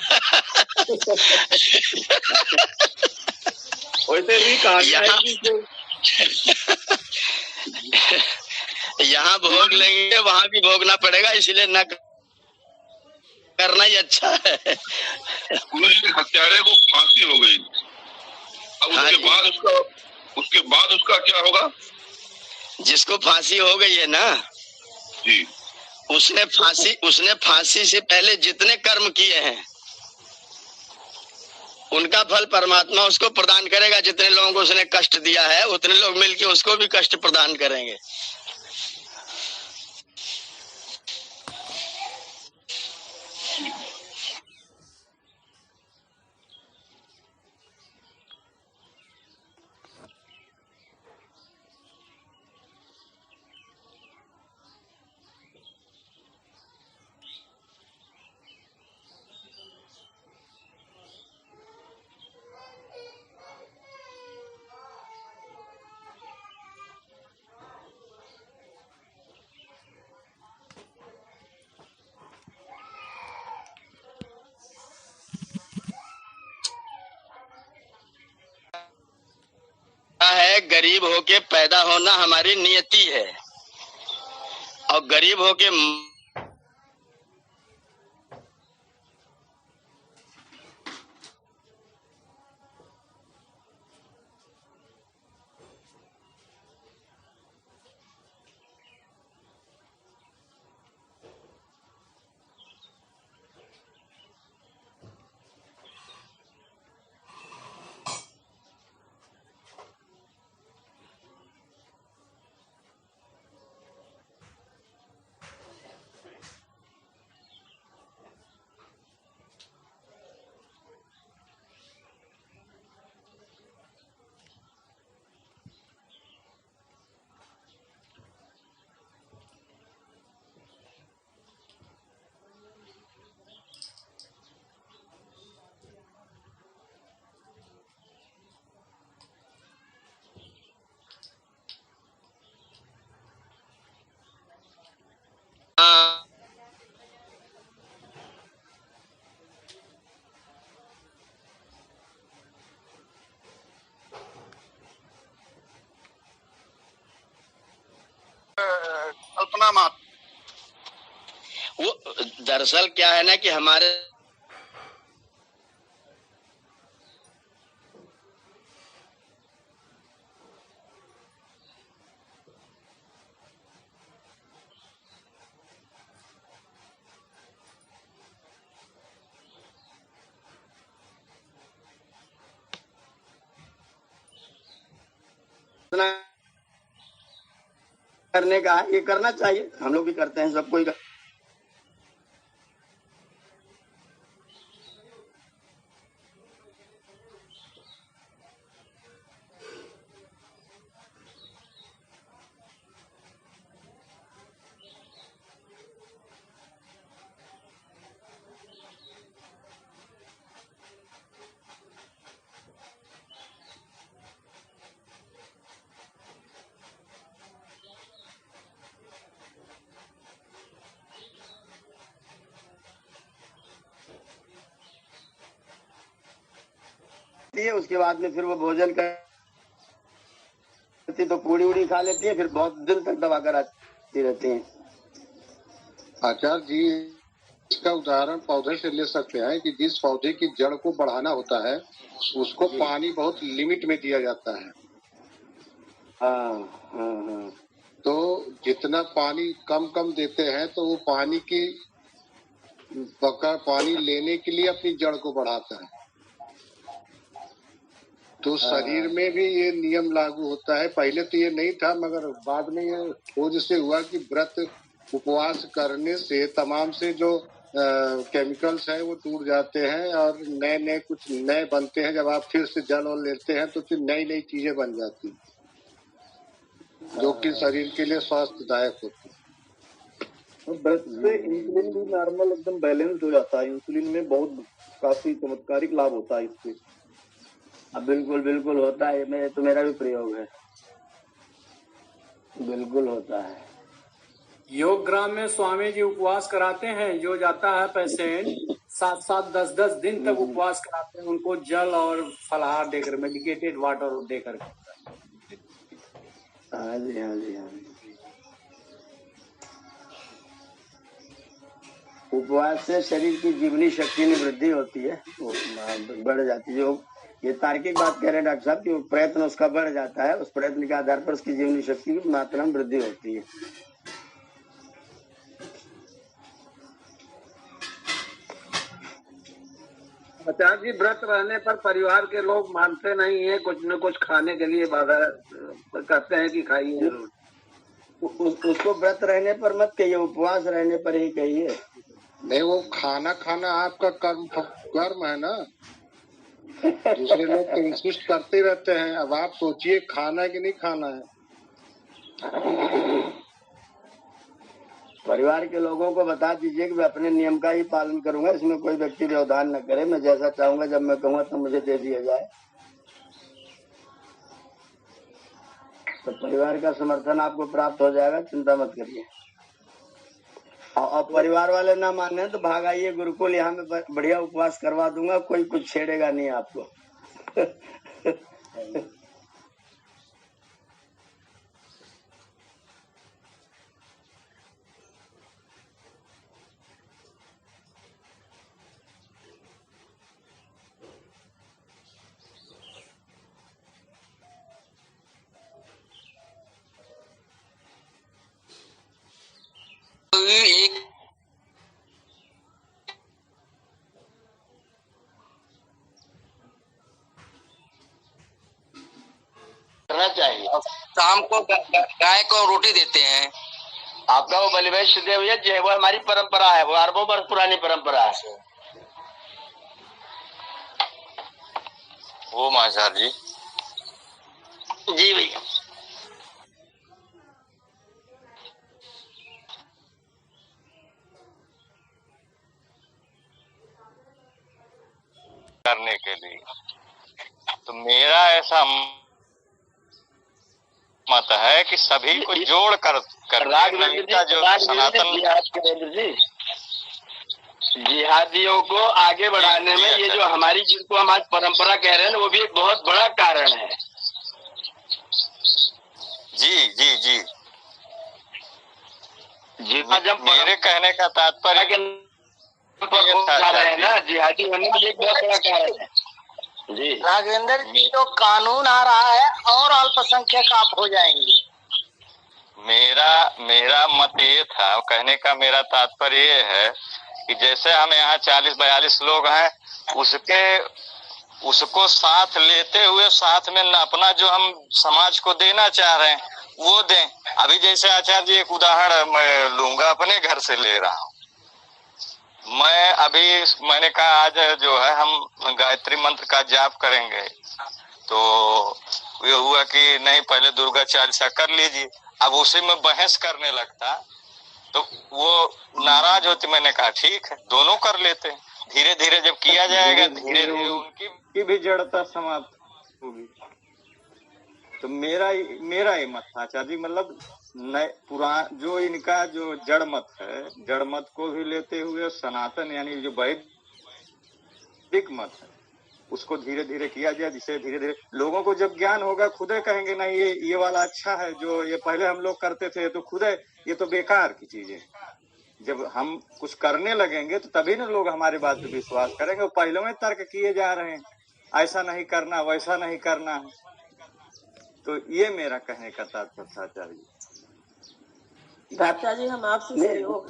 वैसे भी कहा यहाँ भोग लेंगे वहां भी भोगना पड़ेगा, इसलिए न करना ही अच्छा है। हत्यारे को फांसी हो गई, अब उसके बाद उसका क्या होगा? जिसको फांसी हो गई है ना जी, उसने फांसी से पहले जितने कर्म किए हैं उनका फल परमात्मा उसको प्रदान करेगा। जितने लोगों को उसने कष्ट दिया है उतने लोग मिलके उसको भी कष्ट प्रदान करेंगे। है गरीब होके पैदा होना हमारी नियति है, और गरीब होके कल्पना मात्र, वो दरअसल क्या है ना कि हमारे करने का ये करना चाहिए, हम लोग भी करते हैं, सब कोई लेती है, उसके बाद में फिर वो भोजन करती तो पूड़ी उड़ी खा लेती है, फिर बहुत दिन तक दबा कर आती रहती है। आचार्य जी, इसका उदाहरण पौधे से ले सकते हैं कि जिस पौधे की जड़ को बढ़ाना होता है उसको पानी बहुत लिमिट में दिया जाता है। हाँ। तो जितना पानी कम देते हैं तो वो पानी लेने के लिए अपनी जड़ को बढ़ाता है। तो शरीर में भी ये नियम लागू होता है। पहले तो ये नहीं था, मगर बाद में ये खोज से हुआ कि व्रत उपवास करने से तमाम से जो केमिकल्स हैं वो टूट जाते हैं और नए कुछ नए बनते हैं। जब आप फिर से जल और लेते हैं तो फिर नई चीजें बन जाती हैं जो कि शरीर के लिए स्वास्थ्यदायक होती है। व्रत से इंसुलिन भी नॉर्मल एकदम बैलेंस हो जाता है। इंसुलिन में बहुत काफी चमत्कारिक लाभ होता है इससे। बिल्कुल होता है। तो मेरा भी प्रयोग है, बिल्कुल होता है। योग ग्राम में स्वामी जी उपवास कराते हैं। जो जाता है पेशेंट 7-7, 10-10 दिन तक उपवास कराते हैं, उनको जल और फलाहार देकर, मेडिकेटेड वाटर देकर। हाँ जी। उपवास से शरीर की जीवनी शक्ति में वृद्धि होती है, वो बढ़ जाती है। जो ये तार्किक बात कह रहे हैं डॉक्टर साहब कि प्रयत्न उसका बढ़ जाता है, उस प्रयत्न के आधार पर उसकी जीवनी शक्ति की मात्रा में वृद्धि होती है। आचार्य जी, व्रत रहने पर परिवार के लोग मानते नहीं है, कुछ न कुछ खाने के लिए बाधा कहते हैं कि खाइए जरूर। उसको व्रत रहने पर मत कहिए, उपवास रहने पर ही कहिए। नहीं, वो खाना आपका कर्म है ना। दूसरे लोग तो इंसिस्ट करते रहते हैं। अब आप सोचिए खाना है कि नहीं खाना है। परिवार के लोगों को बता दीजिए कि मैं अपने नियम का ही पालन करूंगा, इसमें कोई व्यक्ति व्यवधान न करे। मैं जैसा चाहूंगा, जब मैं कहूँगा तो मुझे दे दिया जाए। तो परिवार का समर्थन आपको प्राप्त हो जाएगा, चिंता मत करिए। और परिवार वाले ना माने तो भाग आइए गुरुकुल, यहाँ में बढ़िया उपवास करवा दूंगा, कोई कुछ छेड़ेगा नहीं आपको। एक करना चाहिए। शाम को गाय को रोटी देते हैं। आपका वो बलिवेश देव यज्ञ है, वो हमारी परंपरा है, वो अरबों वर्ष पुरानी परंपरा है। ओम आचार्य जी भैया। करने के लिए तो मेरा ऐसा मत है कि सभी को जोड़ कर जो सनातन जिहादियों को आगे बढ़ाने में ये जो हमारी, जिनको हम आज परंपरा कह रहे हैं, वो भी एक बहुत बड़ा कारण है। जी जब मेरे कहने का तात्पर्य रहे हैं ना, जिहादी होने में एक बहुत बड़ा कारण है। जी राघवेंद्र जी, जो कानून आ रहा है और अल्पसंख्यक आप हो जाएंगे। मेरा मत ये था, कहने का मेरा तात्पर्य ये है कि जैसे हम यहाँ 40-42 लोग हैं, उसको साथ लेते हुए साथ में अपना जो हम समाज को देना चाह रहे हैं वो दें। अभी जैसे आचार्य जी, एक उदाहरण मैं लूंगा, अपने घर से ले रहा हूँ। मैंने कहा आज जो है हम गायत्री मंत्र का जाप करेंगे, तो ये हुआ कि नहीं, पहले दुर्गा चालीसा कर लीजिए। अब उसी में बहस करने लगता तो वो नाराज होती। मैंने कहा ठीक है, दोनों कर लेते हैं। धीरे धीरे जब किया जाएगा, धीरे धीरे उनकी भी जड़ता समाप्त होगी। तो मेरा ये मत था आचार्य जी, मतलब जो इनका जो जड़ मत है, जड़ मत को भी लेते हुए सनातन यानी जो वैदिक मत है उसको धीरे धीरे किया जाए, जिससे धीरे धीरे लोगों को जब ज्ञान होगा खुद ही कहेंगे नहीं ये वाला अच्छा है, जो ये पहले हम लोग करते थे तो खुद ये तो बेकार की चीज है। जब हम कुछ करने लगेंगे तो तभी ना लोग हमारी बात पे विश्वास करेंगे। पहले में तर्क किए जा रहे हैं, ऐसा नहीं करना, वैसा नहीं करना है। तो ये मेरा कहने का तात्पर्य था आचार्य जी। भ्राता जी हम आपसे सहयोग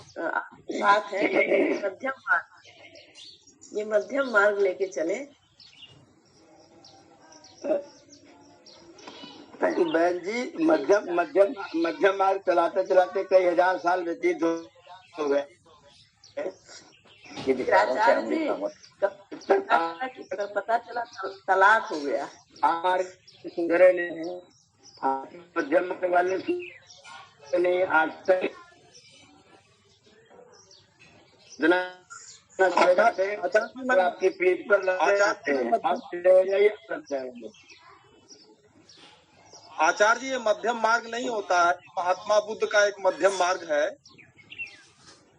बात है मध्यम मार्ग, ये मध्यम मार्ग लेके चले। बहन जी मध्यम मध्यम मध्यम मार्ग चलाते चलाते कई हजार साल व्यतीत हो गए। आचार्य जी पता चला तलाक हो गया। सुंदर ने मध्यम मार्ग वाले ने आज तक आपकी पीठ पर लगे जाते हैं। आचार्य जी ये मध्यम मार्ग नहीं होता है, महात्मा बुद्ध का एक मध्यम मार्ग है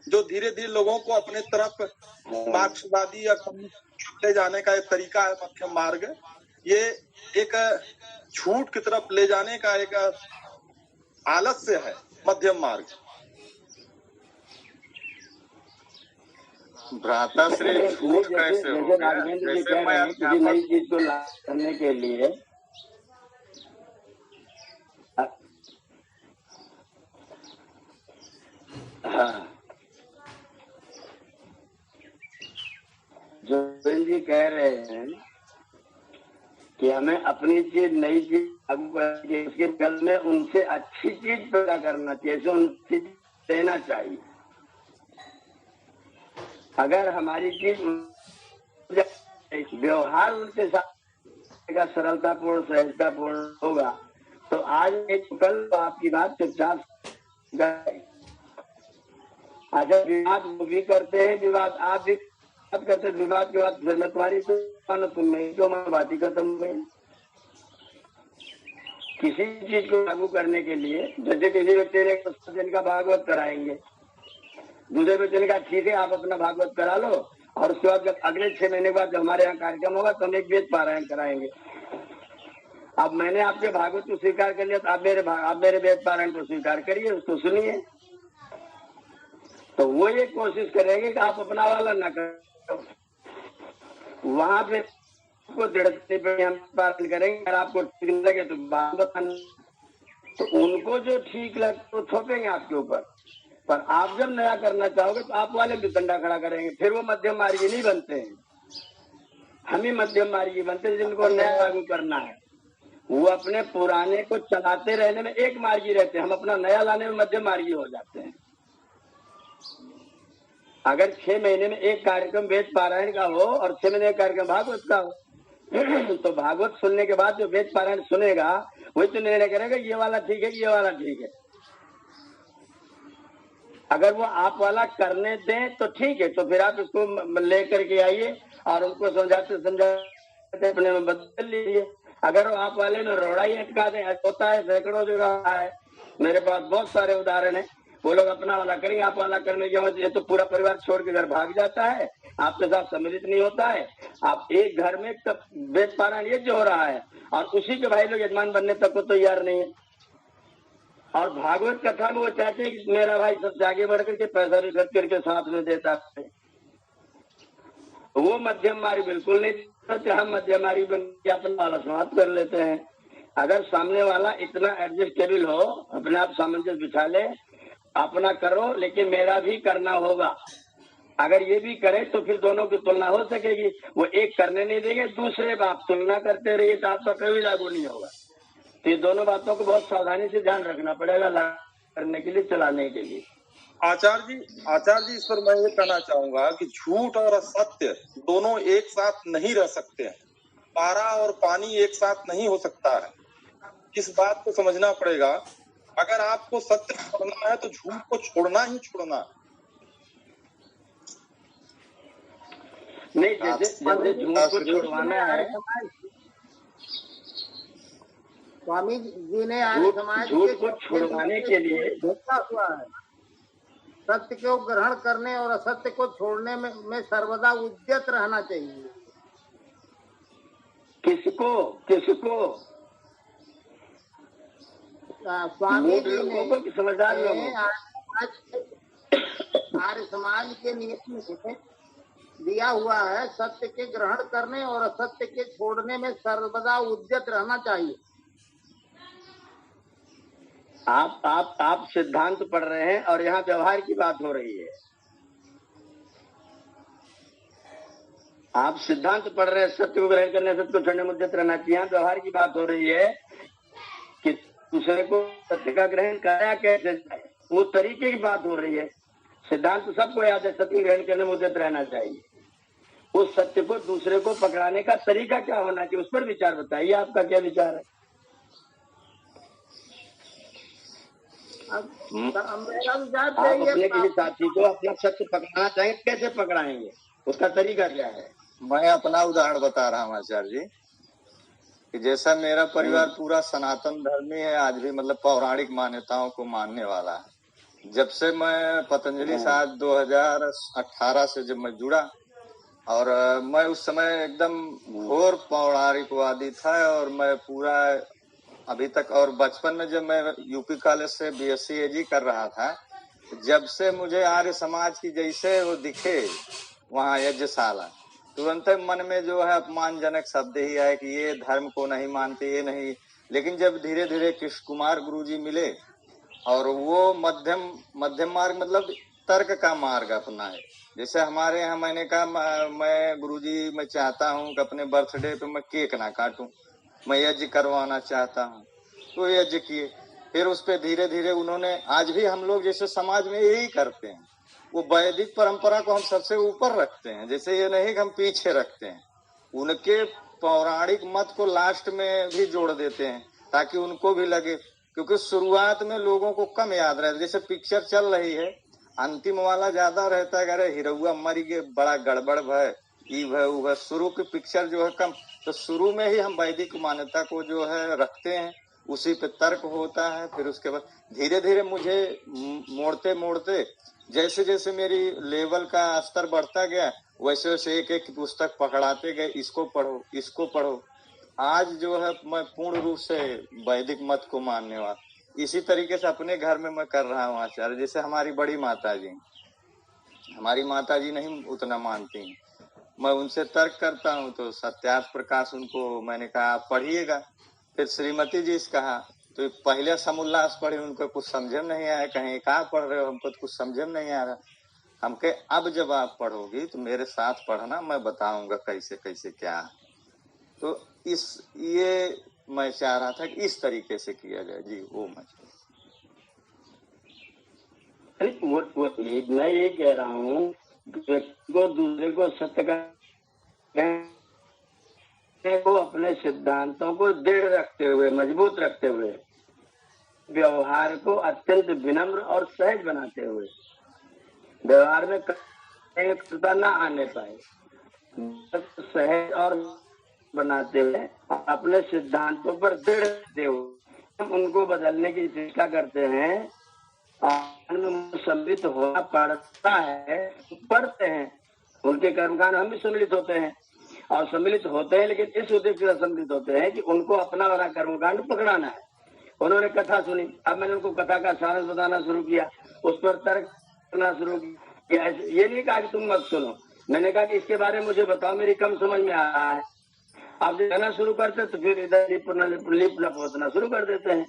जो धीरे धीरे लोगों को अपने तरफ मार्क्सवादी या कम्युनिस्ट ले जाने का एक तरीका है। मध्यम मार्ग ये एक झूठ की तरफ ले जाने का एक आलस्य है मध्यम मार्ग। भ्राता श्री झूठ कैसे हो गया? राघवेंद्र जी कह रहे हैं किसी नई चीज को करने के लिए जो जी कह रहे हैं कि हमें अपनी चीज नई चीज लागू करके उसके बदल में उनसे अच्छी चीज पैदा करना चाहिए, उनसे देना चाहिए। अगर हमारी चीज व्यवहार उनके साथ सरलतापूर्ण सहजतापूर्ण होगा तो आज एक कल आपकी बात चुपचाप अच्छा विवाद वो भी करते हैं, विवाद आप भी करते, विवाद के बाद तुम्हारी तुम नहीं क्यों बात ही खत्म हो गई। किसी चीज को लागू करने के लिए जैसे किसी व्यक्ति ने 10 दिन का भागवत कराएंगे, दूसरे व्यक्ति ने कहा ठीक है आप अपना भागवत करा लो और उसके बाद जब अगले 6 महीने बाद जब हमारे यहाँ कार्यक्रम होगा तो हम एक वेद पारायण कराएंगे। अब मैंने आपके भागवत को स्वीकार कर लिया तो आप मेरे वेद पारायण को स्वीकार करिए, उसको सुनिए। तो वो ये कोशिश करेंगे कि आप अपना वाला न करो, वहां पे को दृढ़ता पे हम पालन करेंगे। अगर आपको ठीक लगे तो बात बताना, तो उनको जो ठीक लगे तो थोपेंगे आपके ऊपर। पर आप जब नया करना चाहोगे तो आप वाले भी डंडा खड़ा करेंगे, फिर वो मध्यम मार्गी नहीं बनते हैं। हम ही मध्यम मार्गी बनते हैं जिनको नया लागू करना है। वो अपने पुराने को चलाते रहने में एक मार्गी रहते हैं, हम अपना नया लाने में मध्यम मार्गी हो जाते हैं। अगर 6 महीने में एक कार्यक्रम वेद पारायण का हो और 6 महीने का कार्यक्रम भागवत का हो तो भागवत सुनने के बाद जो वेद पारायण सुनेगा वही तो निर्णय करेगा ये वाला ठीक है, ये वाला ठीक है। अगर वो आप वाला करने दें तो ठीक है, तो फिर आप इसको लेकर के आइए और उनको समझाते अपने में बदल लीजिए। अगर वो आप वाले में रोड़ाई अटका दें, होता है सैकड़ों जगह है, मेरे पास बहुत सारे उदाहरण है। वो लोग अपना वाला करेंगे, आप वाला करने की वजह से तो पूरा परिवार छोड़ के घर भाग जाता है, आपके साथ सम्मिलित नहीं होता है। आप एक घर में वेद पारायण यज्ञ हो रहा है और उसी के भाई लोग यजमान बनने तक को तैयार नहीं है। और भागवत कथा में वो चाहते हैं कि मेरा भाई सबसे आगे बढ़ करके पैसा इकट्ठ करके साथ में देता है। वो मध्यम मार्ग बिल्कुल नहीं करते, हम मध्यम मार्ग बन के अपना वाला समाप्त कर लेते हैं। अगर सामने वाला इतना एडजस्टेबल हो, अपने आप सामंजस्य बिछा ले, अपना करो लेकिन मेरा भी करना होगा। अगर ये भी करे तो फिर दोनों की तुलना हो सकेगी। वो एक करने नहीं देंगे, दूसरे आप तुलना करते रहिए तो आपका कभी लागू नहीं होगा। तो ये दोनों बातों को बहुत सावधानी से ध्यान रखना पड़ेगा करने के लिए, चलाने के लिए। आचार्य जी इस पर मैं ये कहना चाहूंगा कि झूठ और असत्य दोनों एक साथ नहीं रह सकते हैं। पारा और पानी एक साथ नहीं हो सकता है, इस बात को समझना पड़ेगा। अगर आपको सत्य छोड़ना है तो झूठ को छोड़ना ही छोड़ना है। नहीं, जैसे झूठ को छुड़वाना है, स्वामी जी ने आज समाज झूठ को छुड़वाने के लिए धोखा हुआ है। सत्य को ग्रहण करने और असत्य को छोड़ने में सर्वदा उद्यत रहना चाहिए। किसको किसको स्वामी मूढ़ जी लोगों को कि समझदार लोगों ने को? आर्य समाज के नियम में दिया हुआ है, सत्य के ग्रहण करने और असत्य के छोड़ने में सर्वदा उद्यत रहना चाहिए। आप सिद्धांत पढ़ रहे हैं और यहाँ व्यवहार की बात हो रही है। आप सिद्धांत पढ़ रहे हैं, सत्य को ग्रहण करने, सत्य को छोड़ने में उद्यत रहना चाहिए। यहाँ व्यवहार की बात हो रही है कि दूसरे को सत्य का ग्रहण कराया कैसे जाए, वो तरीके की बात हो रही है। सिद्धांत तो सबको याद है, सत्य ग्रहण करने में उद्यत रहना चाहिए। उस सत्य को दूसरे को पकड़ाने का तरीका क्या होना चाहिए, उस पर विचार बताइए। आपका क्या विचार है? मेरा विचार आप अपने किसी साथी को अपना सत्य पकड़ाना चाहेंगे, कैसे पकड़ाएंगे, उसका तरीका क्या है? मैं अपना उदाहरण बता रहा हूँ आचार्य जी कि जैसा मेरा परिवार पूरा सनातन धर्मी है, आज भी मतलब पौराणिक मान्यताओं को मानने वाला है। जब से मैं पतंजलि साथ 2018 से जब मैं जुड़ा, और मैं उस समय एकदम घोर पौराणिकवादी था, और मैं पूरा अभी तक, और बचपन में जब मैं यूपी कॉलेज से BSc AG कर रहा था, जब से मुझे आर्य समाज की जैसे वो दिखे वहाँ यज्ञशाला, तुरंत मन में जो है अपमानजनक शब्द ही आए कि ये धर्म को नहीं मानते, ये नहीं। लेकिन जब धीरे धीरे कृष्ण कुमार गुरुजी मिले और वो मध्यम मार्ग मतलब तर्क का मार्ग अपनाए। जैसे हमारे यहाँ मैंने कहा मैं गुरुजी मैं चाहता हूँ कि अपने बर्थडे पे मैं केक ना काटूं, मैं यज्ञ करवाना चाहता हूँ, तो यज्ञ किए। फिर उस पे धीरे धीरे उन्होंने, आज भी हम लोग जैसे समाज में यही करते हैं, वो वैदिक परंपरा को हम सबसे ऊपर रखते हैं, जैसे ये नहीं कि हम पीछे रखते हैं, उनके पौराणिक मत को लास्ट में भी जोड़ देते हैं ताकि उनको भी लगे, क्योंकि शुरुआत में लोगों को कम याद रहता है। जैसे पिक्चर चल रही है, अंतिम वाला ज्यादा रहता है, अरे हीरोआ मरी गए, बड़ा गड़बड़ भय, ई भय ऊ भय। शुरू की पिक्चर जो है कम, तो शुरू में ही हम वैदिक मान्यता को जो है रखते हैं, उसी पे तर्क होता है। फिर उसके बाद धीरे धीरे मुझे मोड़ते मोड़ते जैसे जैसे मेरी लेवल का स्तर बढ़ता गया, वैसे वैसे एक एक पुस्तक पकड़ाते गए, इसको पढ़ो इसको पढ़ो। आज जो है मैं पूर्ण रूप से वैदिक मत को मानने वाला। इसी तरीके से अपने घर में मैं कर रहा हूँ आचार्य। जैसे हमारी बड़ी माता जी नहीं उतना मानती, मैं उनसे तर्क करता हूँ तो सत्यार्थ प्रकाश उनको मैंने कहा आप पढ़िएगा। फिर श्रीमती जी से कहा तो पहले समोल्लास पढ़े, उनको कुछ समझ में नहीं आया, कहीं कहाँ पढ़ रहे हो, हमको तो कुछ समझ में नहीं आ रहा। हम कहे अब जब आप पढ़ोगी तो मेरे साथ पढ़ना, मैं बताऊंगा कैसे कैसे क्या है। तो ये मैं चाह रहा था कि इस तरीके से किया जाए जी। वो मैं ये कह रहा हूँ को दूसरे को सत्य को अपने सिद्धांतों को दृढ़ रखते हुए, मजबूत रखते हुए, व्यवहार को अत्यंत विनम्र और सहज बनाते हुए, व्यवहार में कठोरता न आने पाए, सहज और बनाते हुए अपने सिद्धांतों पर दृढ़ रहते हुए हम उनको बदलने की चेष्टा करते हैं। सम्मिलित होना पड़ता है, पढ़ते हैं, उनके कर्मकांड हम भी सम्मिलित होते हैं और सम्मिलित होते हैं, लेकिन इस उद्देश्य से सम्मिलित होते हैं कि उनको अपना वाला कर्मकांड पकड़ाना है। उन्होंने कथा सुनी, अब मैंने उनको कथा का सारांश बताना शुरू किया, उस पर तर्क करना शुरू किया। ये नहीं कहा कि तुम मत सुनो, मैंने कहा कि इसके बारे में मुझे बताओ, मेरी कम समझ में आ रहा है। आप जो कहना शुरू करते तो फिर इधर लिप लपोतना शुरू कर देते हैं,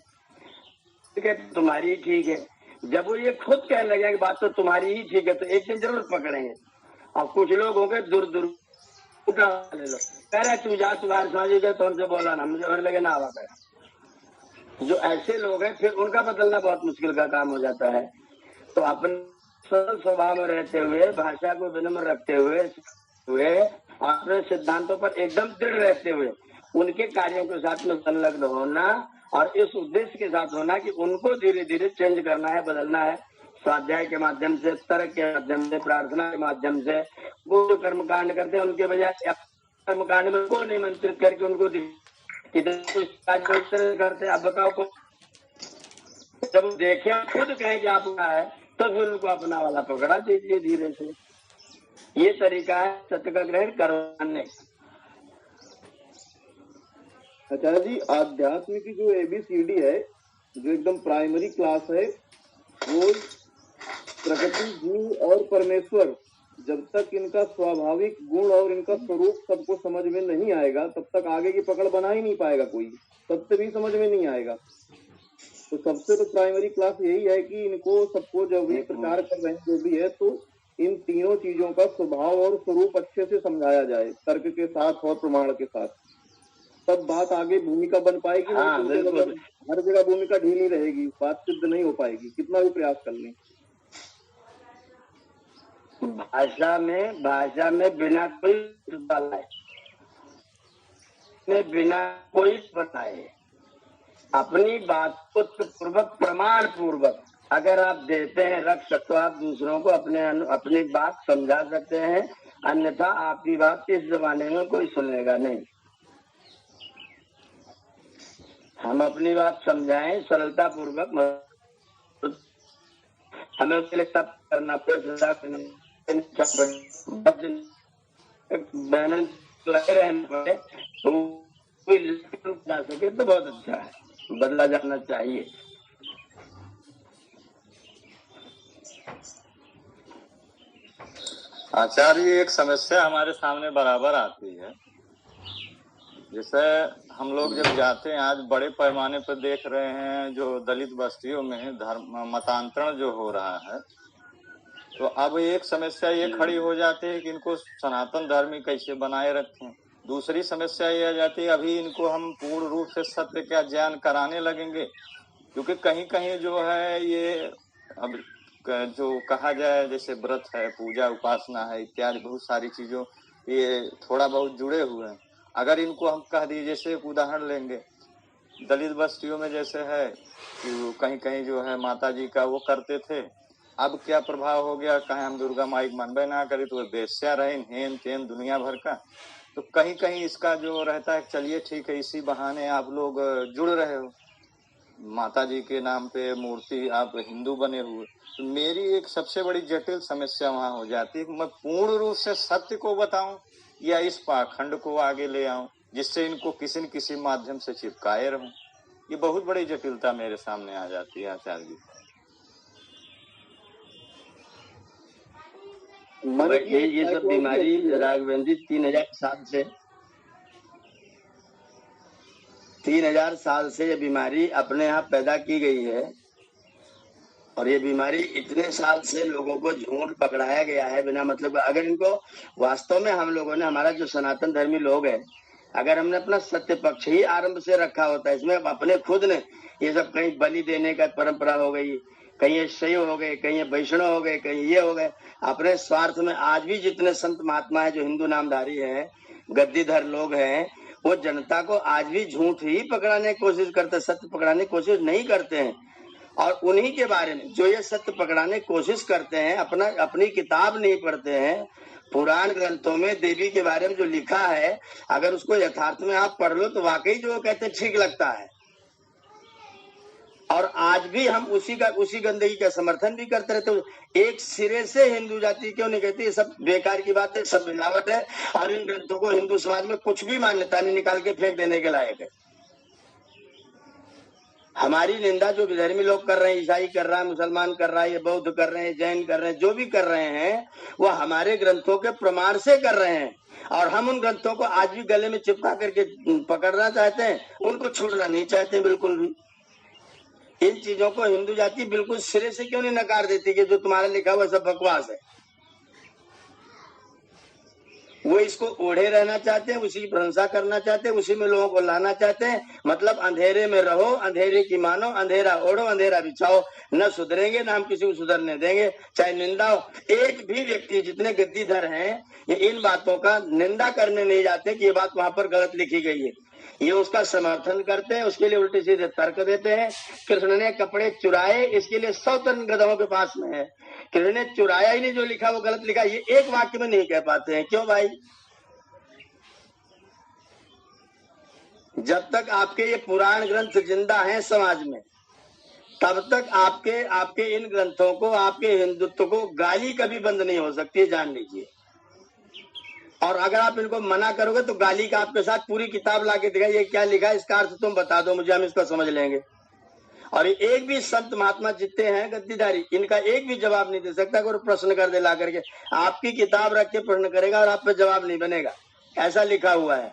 ठीक है तुम्हारी ठीक है। जब वो ये खुद कहने लगे कि बात तो तुम्हारी ही ठीक है, तो एक दिन जरूर पकड़ेंगे। और कुछ लोग हो गए दूर दूर ले लो, कह रहे तू जा, तुम्हारे समझ गए तो उनसे बोला ना, मुझे लगे ना आवा कर। जो ऐसे लोग हैं फिर उनका बदलना बहुत मुश्किल का काम हो जाता है। तो अपने सरल स्वभाव में रहते हुए, भाषा को विनम्र रखते हुए अपने सिद्धांतों पर एकदम दृढ़ रहते हुए उनके कार्यों के साथ में संलग्न होना और इस उद्देश्य के साथ होना कि उनको धीरे धीरे चेंज करना है, बदलना है। स्वाध्याय के माध्यम से, तर्क के माध्यम से, प्रार्थना के माध्यम से वो जो कर्मकांड करते हैं उनके बजाय कर्मकांड में को निमंत्रित करके उनको करते। आप बताओ को जब देखे खुद कहें कि आपका है तो फिर उनको अपना वाला पकड़ा दीजिए धीरे से। ये तरीका है सत्य का ग्रहण करवाने। आचार्य जी, आध्यात्म की जो ABCD है, जो एकदम प्राइमरी क्लास है, वो प्रकृति, जीव और परमेश्वर, जब तक इनका स्वाभाविक गुण और इनका स्वरूप सबको समझ में नहीं आएगा, तब तक आगे की पकड़ बना ही नहीं पाएगा कोई, सबसे भी समझ में नहीं आएगा। तो सबसे तो प्राइमरी क्लास यही है कि इनको सबको जब भी प्रचार कर रहे हैं जो भी है, तो इन तीनों चीजों का स्वभाव और स्वरूप अच्छे से समझाया जाए, तर्क के साथ और प्रमाण के साथ, तब बात आगे भूमिका बन पाएगी। हाँ, बिल्कुल। हर जगह भूमिका ढीली रहेगी, बात सिद्ध नहीं हो पाएगी, कितना भी प्रयास कर लें। भाषा में बिना कोई बनाए, बिना कोई बताए अपनी बात को पूर्वक, प्रमाण पूर्वक अगर आप देते हैं रख सकते हो, आप दूसरों को अपनी बात समझा सकते हैं, अन्यथा आपकी बात इस जमाने में कोई सुनेगा नहीं। हम अपनी बात समझाएं सरलता पूर्वक, हमें उसके लिए सब करना पड़ेगा, लगे रहना पड़े, तो कोई जा सके तो बहुत अच्छा है, बदला जाना चाहिए। आचार्य, एक समस्या हमारे सामने बराबर आती है, जैसे हम लोग जब जाते हैं, आज बड़े पैमाने पर देख रहे हैं जो दलित बस्तियों में धर्म मतांतरण जो हो रहा है, तो अब एक समस्या ये खड़ी हो जाती है कि इनको सनातन धर्म कैसे बनाए रखें। दूसरी समस्या ये आ जाती है, अभी इनको हम पूर्ण रूप से सत्य का ज्ञान कराने लगेंगे, क्योंकि कहीं कहीं जो है ये अब जो कहा जाए जैसे व्रत है, पूजा उपासना है इत्यादि बहुत सारी चीजों ये थोड़ा बहुत जुड़े हुए हैं। अगर इनको हम कह दिए, जैसे एक उदाहरण लेंगे, दलित बस्तियों में जैसे है कि कहीं कहीं जो है माता जी का वो करते थे, अब क्या प्रभाव हो गया, कहीं हम दुर्गा माई मनबे ना करें तो बेस्या रहे, हेन तेन दुनिया भर का। तो कहीं कहीं इसका जो रहता है, चलिए ठीक है, इसी बहाने आप लोग जुड़ रहे हो, माता जी के नाम पे मूर्ति आप हिंदू बने हुए। तो मेरी एक सबसे बड़ी जटिल समस्या वहां हो जाती है कि मैं पूर्ण रूप से सत्य को बताऊं या इस पाखंड को आगे ले आऊं, जिससे इनको किसी न किसी माध्यम से चिपकाए रहूं। ये बहुत बड़ी जटिलता मेरे सामने आ जाती है आचार्य जी। ये सब बीमारी राघवेंद्र 3000 साल से ये बीमारी अपने यहाँ पैदा की गई है, और ये बीमारी इतने साल से लोगों को झूठ पकड़ाया गया है बिना मतलब। अगर इनको वास्तव में हम लोगों ने, हमारा जो सनातन धर्मी लोग हैं, अगर हमने अपना सत्य पक्ष ही आरंभ से रखा होता है, इसमें अपने खुद ने ये सब कहीं बलि देने का परंपरा हो गई, कहीं ये शैव हो गए, कहीं ये वैष्णव हो गए, कहीं ये हो गए, अपने स्वार्थ में आज भी जितने संत महात्मा है जो हिंदू नामधारी है, गद्दीधर लोग हैं, वो जनता को आज भी झूठ ही पकड़ाने की कोशिश करते, सत्य पकड़ाने की कोशिश नहीं करते हैं। और उन्हीं के बारे में जो ये सत्य पकड़ाने की कोशिश करते हैं, अपनी किताब नहीं पढ़ते हैं, पुराण ग्रंथों में देवी के बारे में जो लिखा है, अगर उसको यथार्थ में आप पढ़ लो तो वाकई जो वो कहते हैं ठीक लगता है। और आज भी हम उसी गंदगी का समर्थन भी करते रहते। एक सिरे से हिंदू जाति क्यों नहीं कहती, ये सब बेकार की बात है, सब मिलावट है, और इन ग्रंथों को हिंदू समाज में कुछ भी मान्यता नहीं, निकाल के फेंक देने के लायक है। हमारी निंदा जो विधर्मी लोग कर रहे हैं, ईसाई कर रहा है, मुसलमान कर रहा है, ये बौद्ध कर रहे हैं, जैन कर रहे हैं, जो भी कर रहे हैं, वो हमारे ग्रंथों के प्रमाण से कर रहे हैं, और हम उन ग्रंथों को आज भी गले में चिपका करके पकड़ना चाहते हैं, उनको छोड़ना नहीं चाहते बिल्कुल भी। इन चीजों को हिंदू जाति बिल्कुल सिरे से क्यों नहीं नकार देती कि जो तुम्हारा लिखा हुआ सब बकवास है। वो इसको ओढ़े रहना चाहते हैं, उसी की प्रशंसा करना चाहते हैं, उसी में लोगों को लाना चाहते हैं। मतलब अंधेरे में रहो, अंधेरे की मानो, अंधेरा ओढ़ो, अंधेरा बिछाओ, न सुधरेंगे, न हम किसी को सुधरने देंगे, चाहे निंदा हो। एक भी व्यक्ति, जितने गद्दीधर हैं, ये इन बातों का निंदा करने नहीं जाते कि ये बात वहां पर गलत लिखी गई है, ये उसका समर्थन करते हैं, उसके लिए उल्टे सीधे तर्क देते हैं। कृष्ण ने कपड़े चुराए, इसके लिए 100 टन गधों के पास में है। कृष्ण ने चुराया ही नहीं, जो लिखा वो गलत लिखा, ये एक वाक्य में नहीं कह पाते हैं। क्यों भाई? जब तक आपके ये पुराण ग्रंथ जिंदा हैं समाज में, तब तक आपके इन ग्रंथों को, आपके हिंदुत्व को गाली कभी बंद नहीं हो सकती, जान लीजिए। और अगर आप इनको मना करोगे तो गाली का आपके साथ पूरी किताब ला के देगा, ये क्या लिखा है, इसका अर्थ तुम बता दो मुझे, हम इसको समझ लेंगे। और एक भी संत महात्मा जितने हैं गद्दीदारी, इनका एक भी जवाब नहीं दे सकता। अगर प्रश्न कर दे ला करके, आपकी किताब रख के प्रश्न करेगा और आप पे जवाब नहीं बनेगा, ऐसा लिखा हुआ है।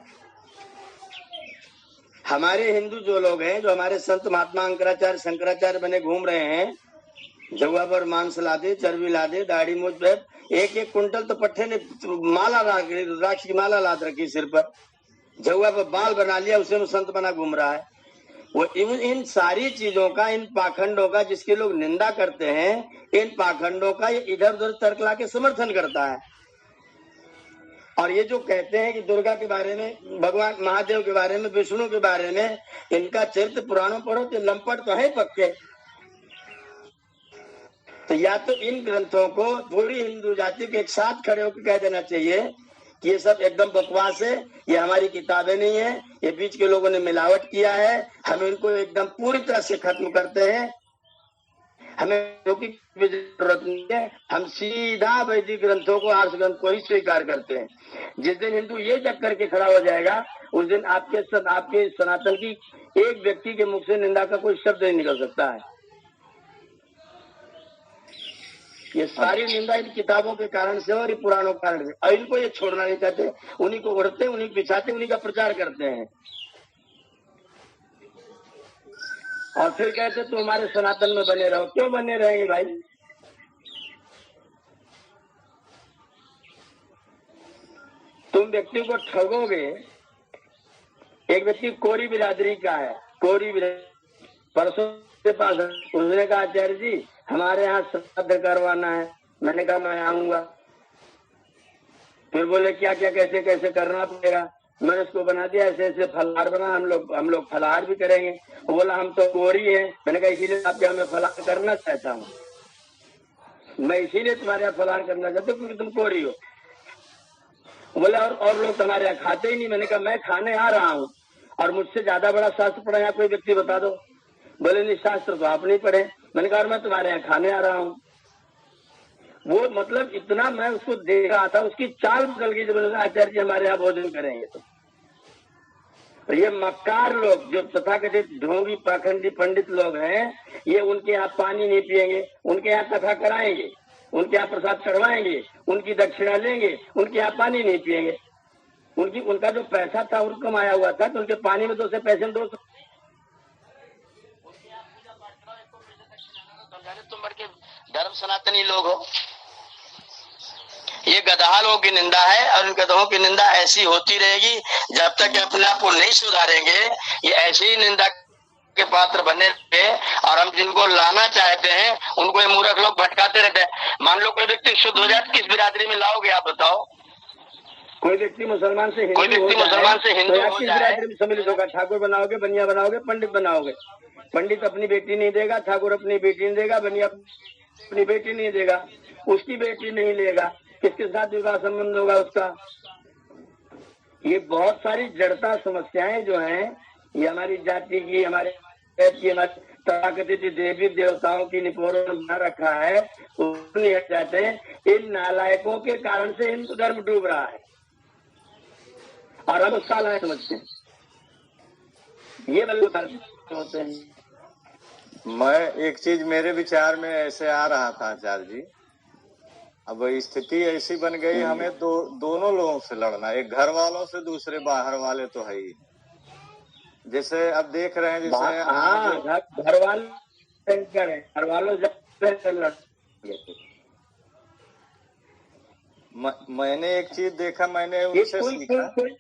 हमारे हिंदू जो लोग हैं, जो हमारे संत महात्मा अंकराचार्य शंकराचार्य बने घूम रहे हैं, जगह पर मांस ला दे, चर्बी ला दे, दाढ़ी मूछ पे 1-1 कुंटल तो पट्टे ने माला रुद्राक्ष की माला लाद रखी सिर पर, जगह पर बाल बना लिया, उसे में संत बना घूम रहा है। वो इन सारी चीजों का, इन पाखंडों का जिसके लोग निंदा करते हैं, इन पाखंडों का ये इधर उधर तर्क ला के समर्थन करता है। और ये जो कहते हैं कि दुर्गा के बारे में, भगवान महादेव के बारे में, विष्णु के बारे में, इनका चरित्र पुराणों पढ़ो तो लंपट तो है पक्के। तो या तो इन ग्रंथों को पूरी हिंदू जाति के एक साथ खड़े होकर कह देना चाहिए कि ये सब एकदम बकवास है, ये हमारी किताबें नहीं है, ये बीच के लोगों ने मिलावट किया है, हम इनको एकदम पूरी तरह से खत्म करते हैं, हमें की जरूरत नहीं है, हम सीधा वैदिक ग्रंथों को, आर्ष ग्रंथ को ही स्वीकार करते हैं। जिस दिन हिंदू ये जग करके खड़ा हो जाएगा, उस दिन आपके सनातन की एक व्यक्ति के मुख से निंदा का कोई शब्द नहीं निकल सकता है। ये सारी निंदा इन किताबों के कारण से और पुराणों के कारण से, और इनको ये छोड़ना नहीं चाहते, उन्हीं को उड़ते, उन्हीं को बिछाते, उन्हीं का प्रचार करते हैं। और फिर कहते तुम हमारे सनातन में बने रहो। क्यों बने रहेंगे भाई? तुम व्यक्ति को ठगोगे। एक व्यक्ति कोरी बिरादरी का है, कोरी परसों के पास, उसने कहा आचार्य जी हमारे यहाँ श्राद्ध करवाना है। मैंने कहा मैं आऊंगा। फिर बोले क्या क्या कैसे कैसे करना पड़ेगा। मैंने उसको बना दिया, ऐसे ऐसे फलाहार बना, हम लोग फलाहार भी करेंगे। वो बोला हम तो कोरी हैं। मैंने कहा इसीलिए आप यहाँ मैं फलाहार करना चाहता हूँ, मैं इसीलिए तुम्हारे यहाँ फलाहार करना चाहता हूँ क्योंकि तुम कोरी हो। बोला और लोग तुम्हारे यहाँ खाते ही नहीं। मैंने कहा मैं खाने आ रहा हूँ, और मुझसे ज्यादा बड़ा शास्त्र पढ़ा यहाँ कोई व्यक्ति बता दो। बोले नहीं शास्त्र तो आप नहीं पढ़े। मैंने कहा मैं तुम्हारे यहाँ खाने आ रहा हूँ। वो मतलब इतना मैं उसको देख रहा था, उसकी चाल बदल गई। जब आचार्य जी हमारे यहाँ भोजन करेंगे तो ये मक्कार लोग जो तथाकथित ढोंगी पाखंडी पंडित लोग हैं, ये उनके यहाँ पानी नहीं पिएंगे, उनके यहाँ कथा कराएंगे, उनके यहाँ प्रसाद चढ़वाएंगे, उनकी दक्षिणा लेंगे, उनके यहाँ पानी नहीं पिएंगे। उनका जो पैसा था उनको कमाया हुआ था, तो उनके पानी में 2 पैसे में 200 तुम बढ़ के धर्म सनातनी लोग हो। ये गधा लोगों की निंदा है, और इन गधों की निंदा ऐसी होती रहेगी जब तक अपने आप को नहीं सुधारेंगे। ये ऐसे ही निंदा के पात्र बने रहे, और हम जिनको लाना चाहते हैं उनको ये मूर्ख लोग भटकाते रहते हैं। मान लो कोई व्यक्ति शुद्ध हो जाए, किस बिरादरी में लाओगे आप बताओ? कोई व्यक्ति मुसलमान से हिंदू हो किस बिरादरी में सम्मिलित होगा? ठाकुर बनाओगे, बनिया बनाओगे, पंडित बनाओगे। पंडित अपनी बेटी नहीं देगा, ठाकुर अपनी बेटी नहीं देगा, बनिया अपनी बेटी नहीं देगा, उसकी बेटी नहीं लेगा, किसके साथ विवाह संबंध होगा उसका? ये बहुत सारी जड़ता समस्याएं जो हैं, ये हमारी जाति की, हमारे तथाकथित देवी देवताओं की निपोरों में बना रखा है, वो नहीं हट जाते हैं। इन नालायकों के कारण से हिंदू धर्म डूब रहा है, और हम उसका लायक समझते हैं। ये होते हैं। मैं एक चीज मेरे विचार में ऐसे आ रहा था आचार्य जी, अब स्थिति ऐसी बन गई, हमें दोनों लोगों से लड़ना, एक घर वालों से, दूसरे बाहर वाले तो है ही। जैसे अब देख रहे हैं, जैसे घर वालों मैंने एक चीज देखा, मैंने उनसे सीखा। कोई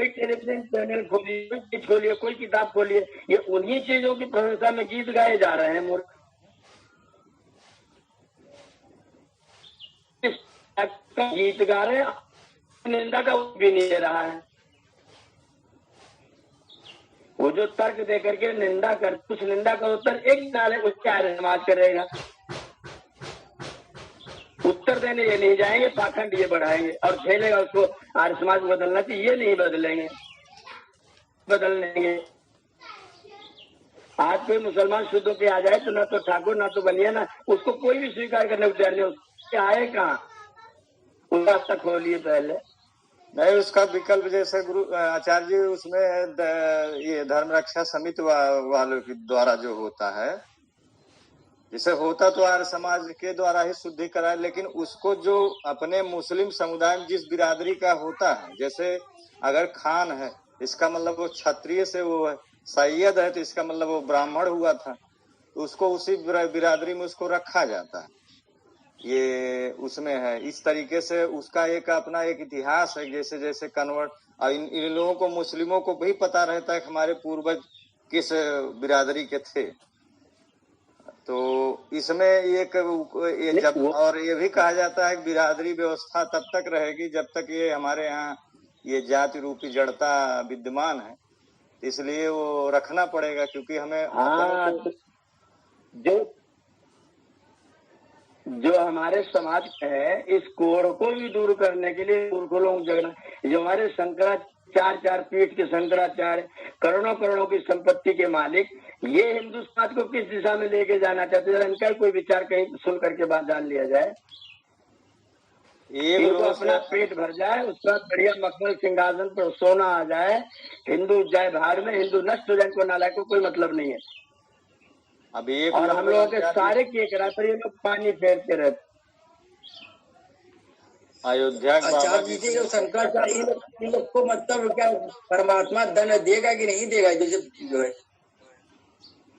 टेलीविजन चैनल खोलिए, कोई किताब खोलिए, ये उन्हीं चीजों की प्रशंसा में गीत गाए जा रहे हैं। गीत गा रहे हैं, निंदा का भी नहीं दे रहा है। वो जो तर्क दे करके निंदा कर, कुछ निंदा का उत्तर एक नाले उसके आर्य समाज करेगा। उत्तर देने ये नहीं जाएंगे, पाखंड ये बढ़ाएंगे और खेलेगा उसको। आर्य समाज को बदलना चाहिए, ये नहीं बदलेंगे, बदल लेंगे। आज कोई मुसलमान शुद्ध के आ जाए तो ना तो ठाकुर ना तो बनिया, ना उसको कोई भी स्वीकार करने को तैयार नहीं। उसके आए कहाँ? उसका खोलिए पहले, नहीं, उसका विकल्प जैसे गुरु आचार्य जी उसमें ये धर्म रक्षा समिति वालों के द्वारा जो होता है, जैसे होता तो आर्य समाज के द्वारा ही शुद्धि कराए, लेकिन उसको जो अपने मुस्लिम समुदाय में जिस बिरादरी का होता है, जैसे अगर खान है इसका मतलब वो क्षत्रिय से वो है, सैयद है तो इसका मतलब वो ब्राह्मण हुआ था, तो उसको उसी बिरादरी में उसको रखा जाता है। ये उसमें है इस तरीके से उसका एक अपना एक इतिहास है, जैसे जैसे कन्वर्ट, और इन लोगों को मुस्लिमों को भी पता रहता है कि हमारे पूर्वज किस बिरादरी के थे। तो इसमें ये जब और ये भी कहा जाता है कि बिरादरी व्यवस्था तब तक रहेगी जब तक ये हमारे यहाँ ये जाति रूपी जड़ता विद्यमान है, इसलिए वो रखना पड़ेगा, क्योंकि हमें जो हमारे समाज में है इस कोड़ को भी दूर करने के लिए गुरुकुलों जगना, जो हमारे शंकराचार्य पीठ के शंकराचार्य करोड़ों करोड़ों की संपत्ति के मालिक, ये हिंदू समाज को किस दिशा में लेके जाना चाहते हैं, इनका कोई विचार कहीं सुन करके बात जान लिया जाए। इनको अपना पेट भर जाए, उसके बाद बढ़िया मखमल सिंहासन पर सोना आ जाए, हिंदू जाए भाड़ में, हिंदू नष्ट हो जाए, को नालायक को कोई मतलब नहीं है। अभी और हम लोगों के सारे किए करा पर ये लोग पानी फेरते रहते। अयोध्या आचार्य जी शंकराचार्य इन लोग को मतलब क्या परमात्मा दंड देगा कि नहीं देगा, जो है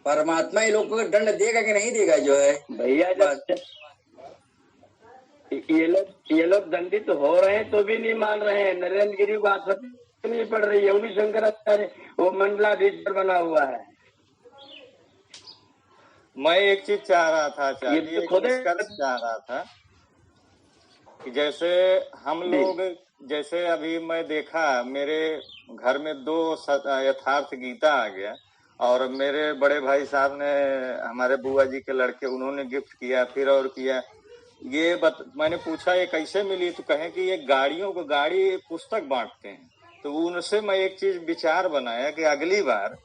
परमात्मा इन लोग को दंड देगा कि नहीं देगा, जो है भैया जब ये लोग दंडित तो हो रहे हैं तो भी नहीं मान रहे हैं। नरेंद्र गिरी को बात नहीं पड़ रही है, वो भी शंकराचार्य वो मंडलाधीश बना हुआ है। मैं एक चीज चाह रहा था आचार्य, चाह रहा था कि जैसे हम लोग, जैसे अभी मैं देखा मेरे घर में 2 यथार्थ गीता आ गया, और मेरे बड़े भाई साहब ने, हमारे बुआ जी के लड़के, उन्होंने गिफ्ट किया, फिर और किया। मैंने पूछा ये कैसे मिली, तो कहें कि ये गाड़ी पुस्तक बांटते हैं। तो उनसे मैं एक चीज विचार बनाया कि अगली बार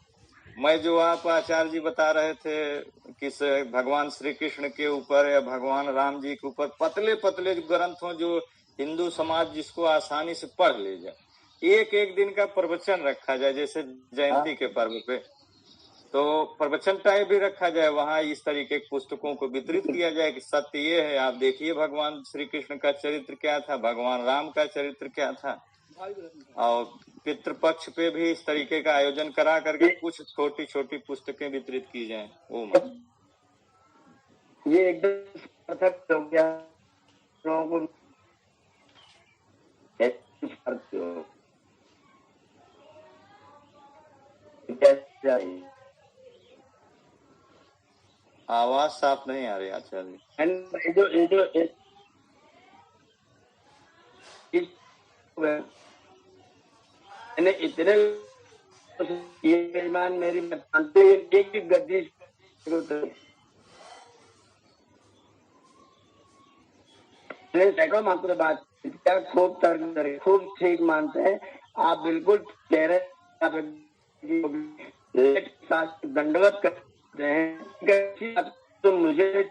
मैं जो आप आचार्य जी बता रहे थे किस भगवान श्री कृष्ण के ऊपर या भगवान राम जी के ऊपर पतले पतले ग्रंथ हो जो हिंदू समाज जिसको आसानी से पढ़ ले जाए, एक दिन का प्रवचन रखा जाए, जैसे जयंती के पर्व पे तो प्रवचन टाइप भी रखा जाए, वहाँ इस तरीके के पुस्तकों को वितरित किया जाए कि सत्य ये है, आप देखिए भगवान श्री कृष्ण का चरित्र क्या था, भगवान राम का चरित्र क्या था। और पितृपक्ष पे भी इस तरीके का आयोजन करा करके कुछ छोटी छोटी पुस्तकें वितरित की जाएं। ये एकदम हो गया लोगों को। आवाज साफ नहीं आ रही आचार्य। इतने ये मेहमान मेरी मानते एक गद्दी सैकड़ों मात्र बात क्या खूब तर्क करे, खूब ठीक मानते हैं आप, बिल्कुल कह रहे दंडवत करते हैं तो मुझे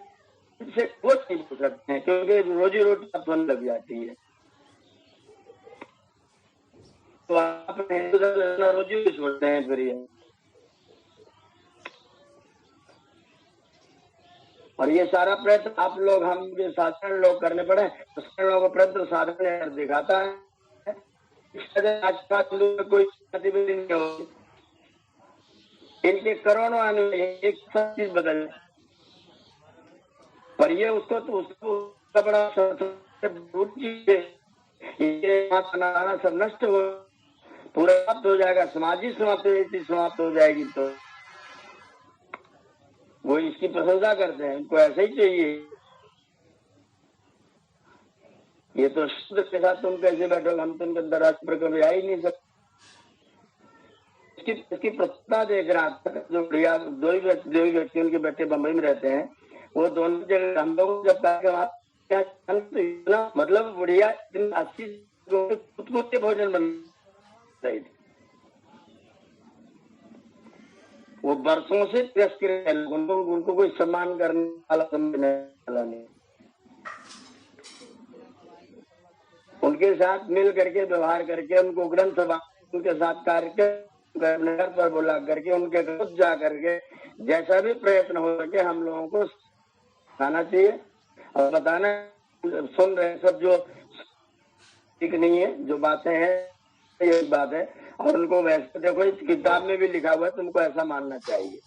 से कुछ नहीं पूछ सकते हैं, क्योंकि रोजी रोटी आप होने लग जाती है। तो आप रोजी छोड़ते हैं फिर ये, और ये सारा प्रयत्न आप लोग, हम जो साधारण लोग करने पड़े, तो साधारण लोगों का प्रयत्न साधारण दिखाता है। आज कोई गतिविधि नहीं होगी, इनके करोड़ों आने एक सब चीज बदल, पर ये उसको तो उसको बड़ा सब नष्ट हो, पूरा समाप्त हो जाएगा, समाज ही समाप्त हो जाएगी। तो वो इसकी प्रशंसा करते हैं, इनको ऐसे ही चाहिए। ये तो शुद्ध के साथ तुम कैसे बैठोगे, हम तुम के दराज पर कभी आ ही नहीं सकते। इसकी प्रस्तुता देख रहा था, जो बढ़िया दो ही व्यक्ति उनके बेटे बम्बई में रहते हैं, वो दोनों जगह हम लोग जब इतना मतलब बढ़िया 80 खुद भोजन बन रही थी, वो बरसों से तिरस्कृत, उनको कोई सम्मान करने वाला समझने वाला नहीं। उनके उनके साथ मिल करके व्यवहार करके उनको ग्रंथ उनके साथ कार्य अपने घर पर बुला करके उनके घर जा करके जैसा भी प्रयत्न हो सके हम लोगों को सिखाना चाहिए और बताना। सुन रहे सब जो ठीक नहीं है, जो बातें हैं ये बात है, और उनको वैसे देखो इस किताब में भी लिखा हुआ है तुमको ऐसा मानना चाहिए।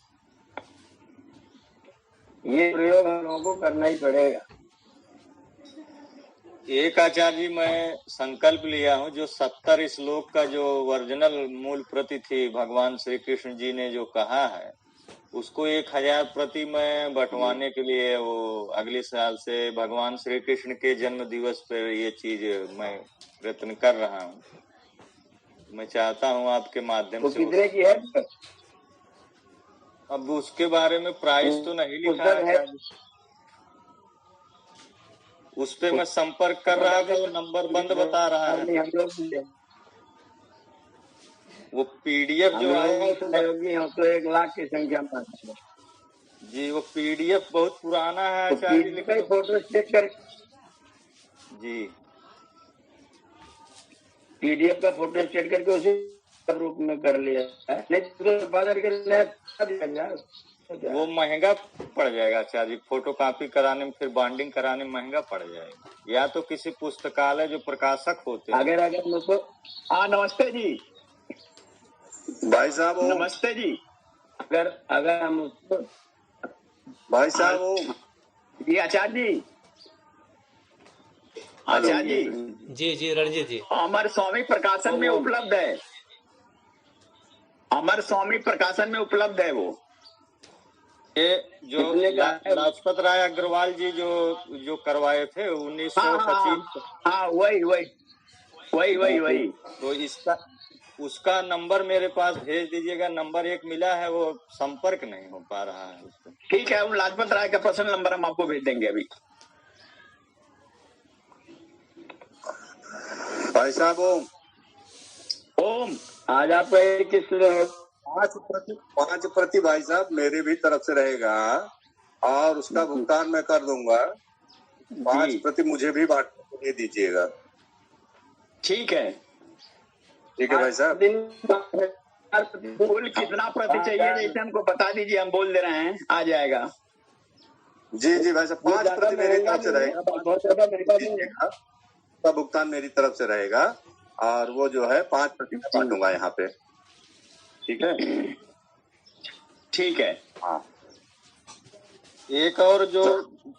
ये प्रयोग हम लोगों को करना ही पड़ेगा। एक आचार्य जी मैं संकल्प लिया हूँ, जो 70 श्लोक का जो ओरिजिनल मूल प्रति थी भगवान श्री कृष्ण जी ने जो कहा है, उसको 1000 प्रति में बंटवाने के लिए वो अगले साल से भगवान श्री कृष्ण के जन्म दिवस पर ये चीज मैं प्रयत्न कर रहा हूँ। मैं चाहता हूँ आपके माध्यम से। कितने की है? अब उसके बारे में प्राइस तो नहीं लिखा है, उस पे मैं संपर्क कर रहा था, वो नंबर बंद बता रहा है। वो पीडीएफ जो है तो 1 लाख की संख्या में जी, वो पीडीएफ बहुत पुराना है तो आचार्य। फोटो चेक कर जी, पीडीएफ का फोटो चेक करके उसी रूप में कर लिया है, वो महंगा पड़ जाएगा आचार्य जी। फोटो कॉपी कराने में फिर बाइंडिंग कराने में महंगा पड़ जाएगा। या तो किसी पुस्तकालय जो प्रकाशक होते हैं अगर मुझको नमस्ते जी भाई साहब। नमस्ते जी। अगर हम उसको भाई साहब जी आचार्य जी, आचार्य जी जी रणजीत जी, अमर स्वामी प्रकाशन में उपलब्ध है। अमर स्वामी प्रकाशन में उपलब्ध है वो। ये जो लाजपत राय अग्रवाल जी जो करवाए थे 1925। हाँ वही। तो उसका नंबर मेरे पास भेज दीजिएगा। नंबर 1 मिला है, वो संपर्क नहीं हो पा रहा है उससे। ठीक है, वो लाजपत राय का पर्सनल नंबर हम आपको भेज देंगे अभी। भाई साहब ओम आज आप किस 5 प्रति भाई साहब मेरे भी तरफ से रहेगा और उसका भुगतान मैं कर दूंगा। 5 प्रति मुझे भी बांटने दे दीजिएगा। ठीक है भाई साहब। कुल कितना प्रति चाहिए जैसे हमको बता दीजिए, हम बोल दे रहे हैं, आ जाएगा। जी भाई साहब, 5 प्रति मेरी तरफ से रहेगा। उसका भुगतान मेरी तरफ से रहेगा और वो जो है 5 प्रति मैं बांटूंगा यहाँ पे। ठीक है। हाँ, एक और जो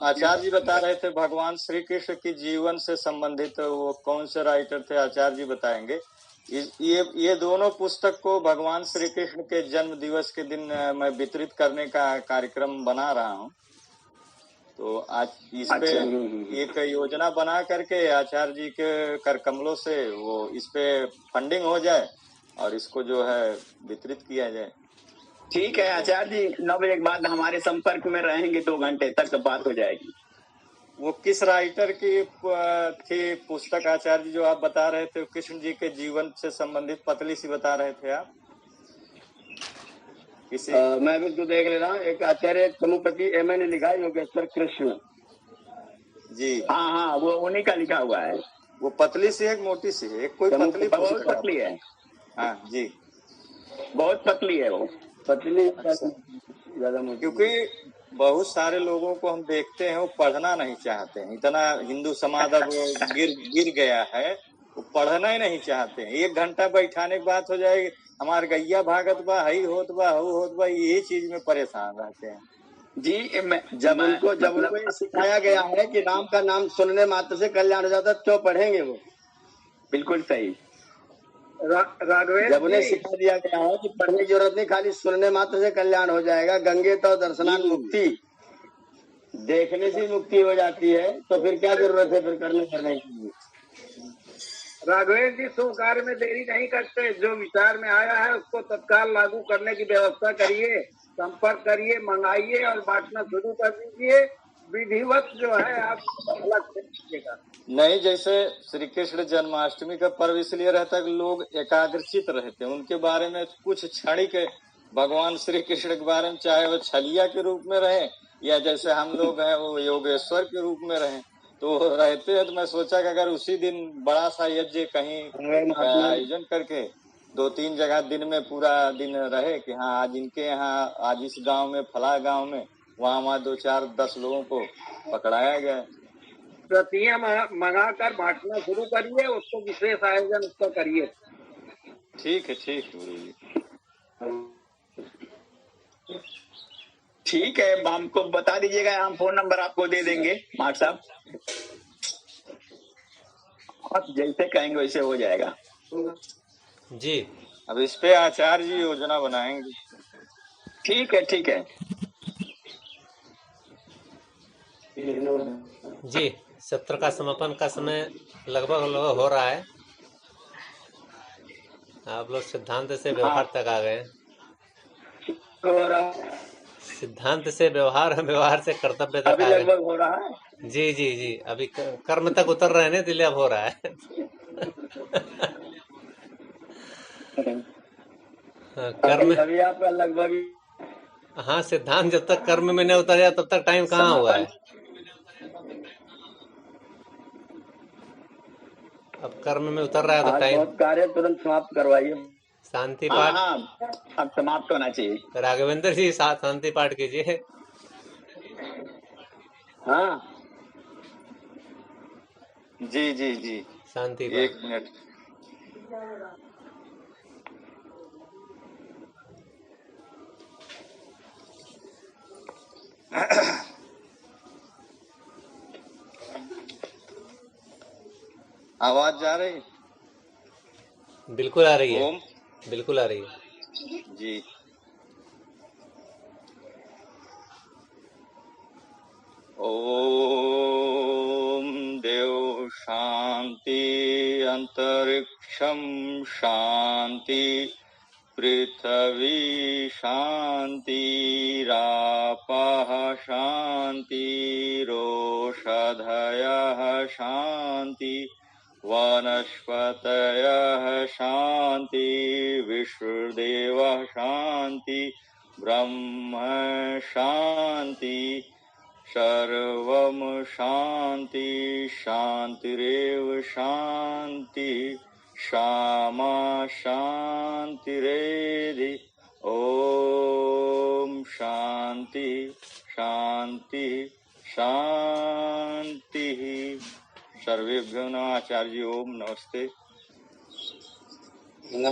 आचार्य जी बता रहे थे भगवान श्री कृष्ण की जीवन से संबंधित, वो कौन से राइटर थे आचार्य जी बताएंगे। ये दोनों पुस्तक को भगवान श्री कृष्ण के जन्म दिवस के दिन मैं वितरित करने का कार्यक्रम बना रहा हूँ। तो आज इस पे एक योजना बना करके आचार्य जी के कर कमलों से वो इस पे फंडिंग हो जाए और इसको जो है वितरित किया जाए। ठीक है आचार्य जी, 9 बजे के बाद हमारे संपर्क में रहेंगे, 2 घंटे तक बात हो जाएगी। वो किस राइटर की थी पुस्तक आचार्य जी जो आप बता रहे थे, कृष्ण जी के जीवन से संबंधित पतली सी बता रहे थे आप? किसी मैं भी उसको देख ले रहा हूँ। एक आचार्य समुपति मैंने लिखा है योगेश्वर कृष्ण जी। हाँ वो उन्हीं का लिखा हुआ है। वो पतली सी है, मोटी सी है? एक कोई पतली, बहुत पतली है। हाँ जी, बहुत पतली है वो। पतली ज्यादा, क्योंकि बहुत सारे लोगों को हम देखते हैं वो पढ़ना नहीं चाहते हैं। इतना हिंदू समाज अब गिर गया है, वो पढ़ना ही नहीं चाहते हैं। 1 घंटा बैठाने की बात हो जाएगी, हमारे गैया भागत बा, हई होत बा, हऊ होत बा, यही चीज में परेशान रहते हैं जी। जब उनको सिखाया गया है कि राम का नाम सुनने मात्र से कल्याण हो जाता, क्यों पढ़ेंगे वो? बिल्कुल सही। जब उन्हें सिखा दिया गया है कि पढ़ने की जरूरत नहीं, खाली सुनने मात्र से कल्याण हो जाएगा, गंगे तो दर्शनान मुक्ति, देखने से मुक्ति हो जाती है, तो फिर क्या जरूरत है फिर करने की? राघवेंद्र जी शुभ कार्य में देरी नहीं करते, जो विचार में आया है उसको तत्काल लागू करने की व्यवस्था करिए, संपर्क करिए, मंगाइए और बांटना शुरू कर दीजिए। विधिवत जो है आप अलग से कीजिएगा। नहीं, जैसे श्री कृष्ण जन्माष्टमी का पर्व इसलिए रहता है कि लोग एकाग्रचित रहते हैं, उनके बारे में कुछ क्षणिक भगवान श्री कृष्ण के बारे में, चाहे वो छलिया के रूप में रहे या जैसे हम लोग हैं वो योगेश्वर के रूप में रहे, तो रहते हैं, तो मैं सोचा कि अगर उसी दिन बड़ा सा यज्ञ कहीं आयोजन करके 2-3 जगह दिन में पूरा दिन रहे कि हाँ आज इनके यहाँ, आज इस गांव में, फला गांव में, वहाँ 2-4-10 लोगों को पकड़ाया गया। प्रतियां मंगाकर बांटना शुरू करिए, उसको विशेष आयोजन उसका करिए। ठीक है गुरु जी। ठीक है, हमको बता दीजिएगा, हम फोन नंबर आपको दे देंगे मार्ग साहब, आप जैसे कहेंगे वैसे हो जाएगा जी। अब इस पे आचार्य जी योजना बनाएंगे। ठीक है जी। सत्र का समापन का समय लगभग हो रहा है। आप लोग सिद्धांत से व्यवहार तक आ गए। सिद्धांत से व्यवहार से कर्तव्य तक आ गए। हो रहा है। जी। अभी कर्म तक उतर रहे हैं, इसलिए अब हो रहा है। कर्म अभी आपका लगभग, हाँ, सिद्धांत जब तक कर्म में नहीं उतर जाए तब तक टाइम कहाँ हुआ है। अब कर्म में उतर रहा है तो टाइम। कार्य तुरंत समाप्त करवाइए। शांति पाठ अब समाप्त होना चाहिए। राघवेंद्र जी शांति पाठ कीजिए। हाँ जी शांति पाठ। 1 मिनट। आवाज जा रही? बिल्कुल आ रही है। ओम बिल्कुल आ रही है जी। ओम देव शांति, अंतरिक्षम शांति, पृथ्वी शांति, रापः शांति, रोषधयः शांति, वनस्पतयः शांति, विष्णुदेवः शांति, ब्रह्म शांति, सर्वं शांति शांतिरेव शांति, क्षमा शांतिरेधि। ओम शांति शांति शांति। सर्वेभ्यो नमः। आचार्य ओम नमस्ते।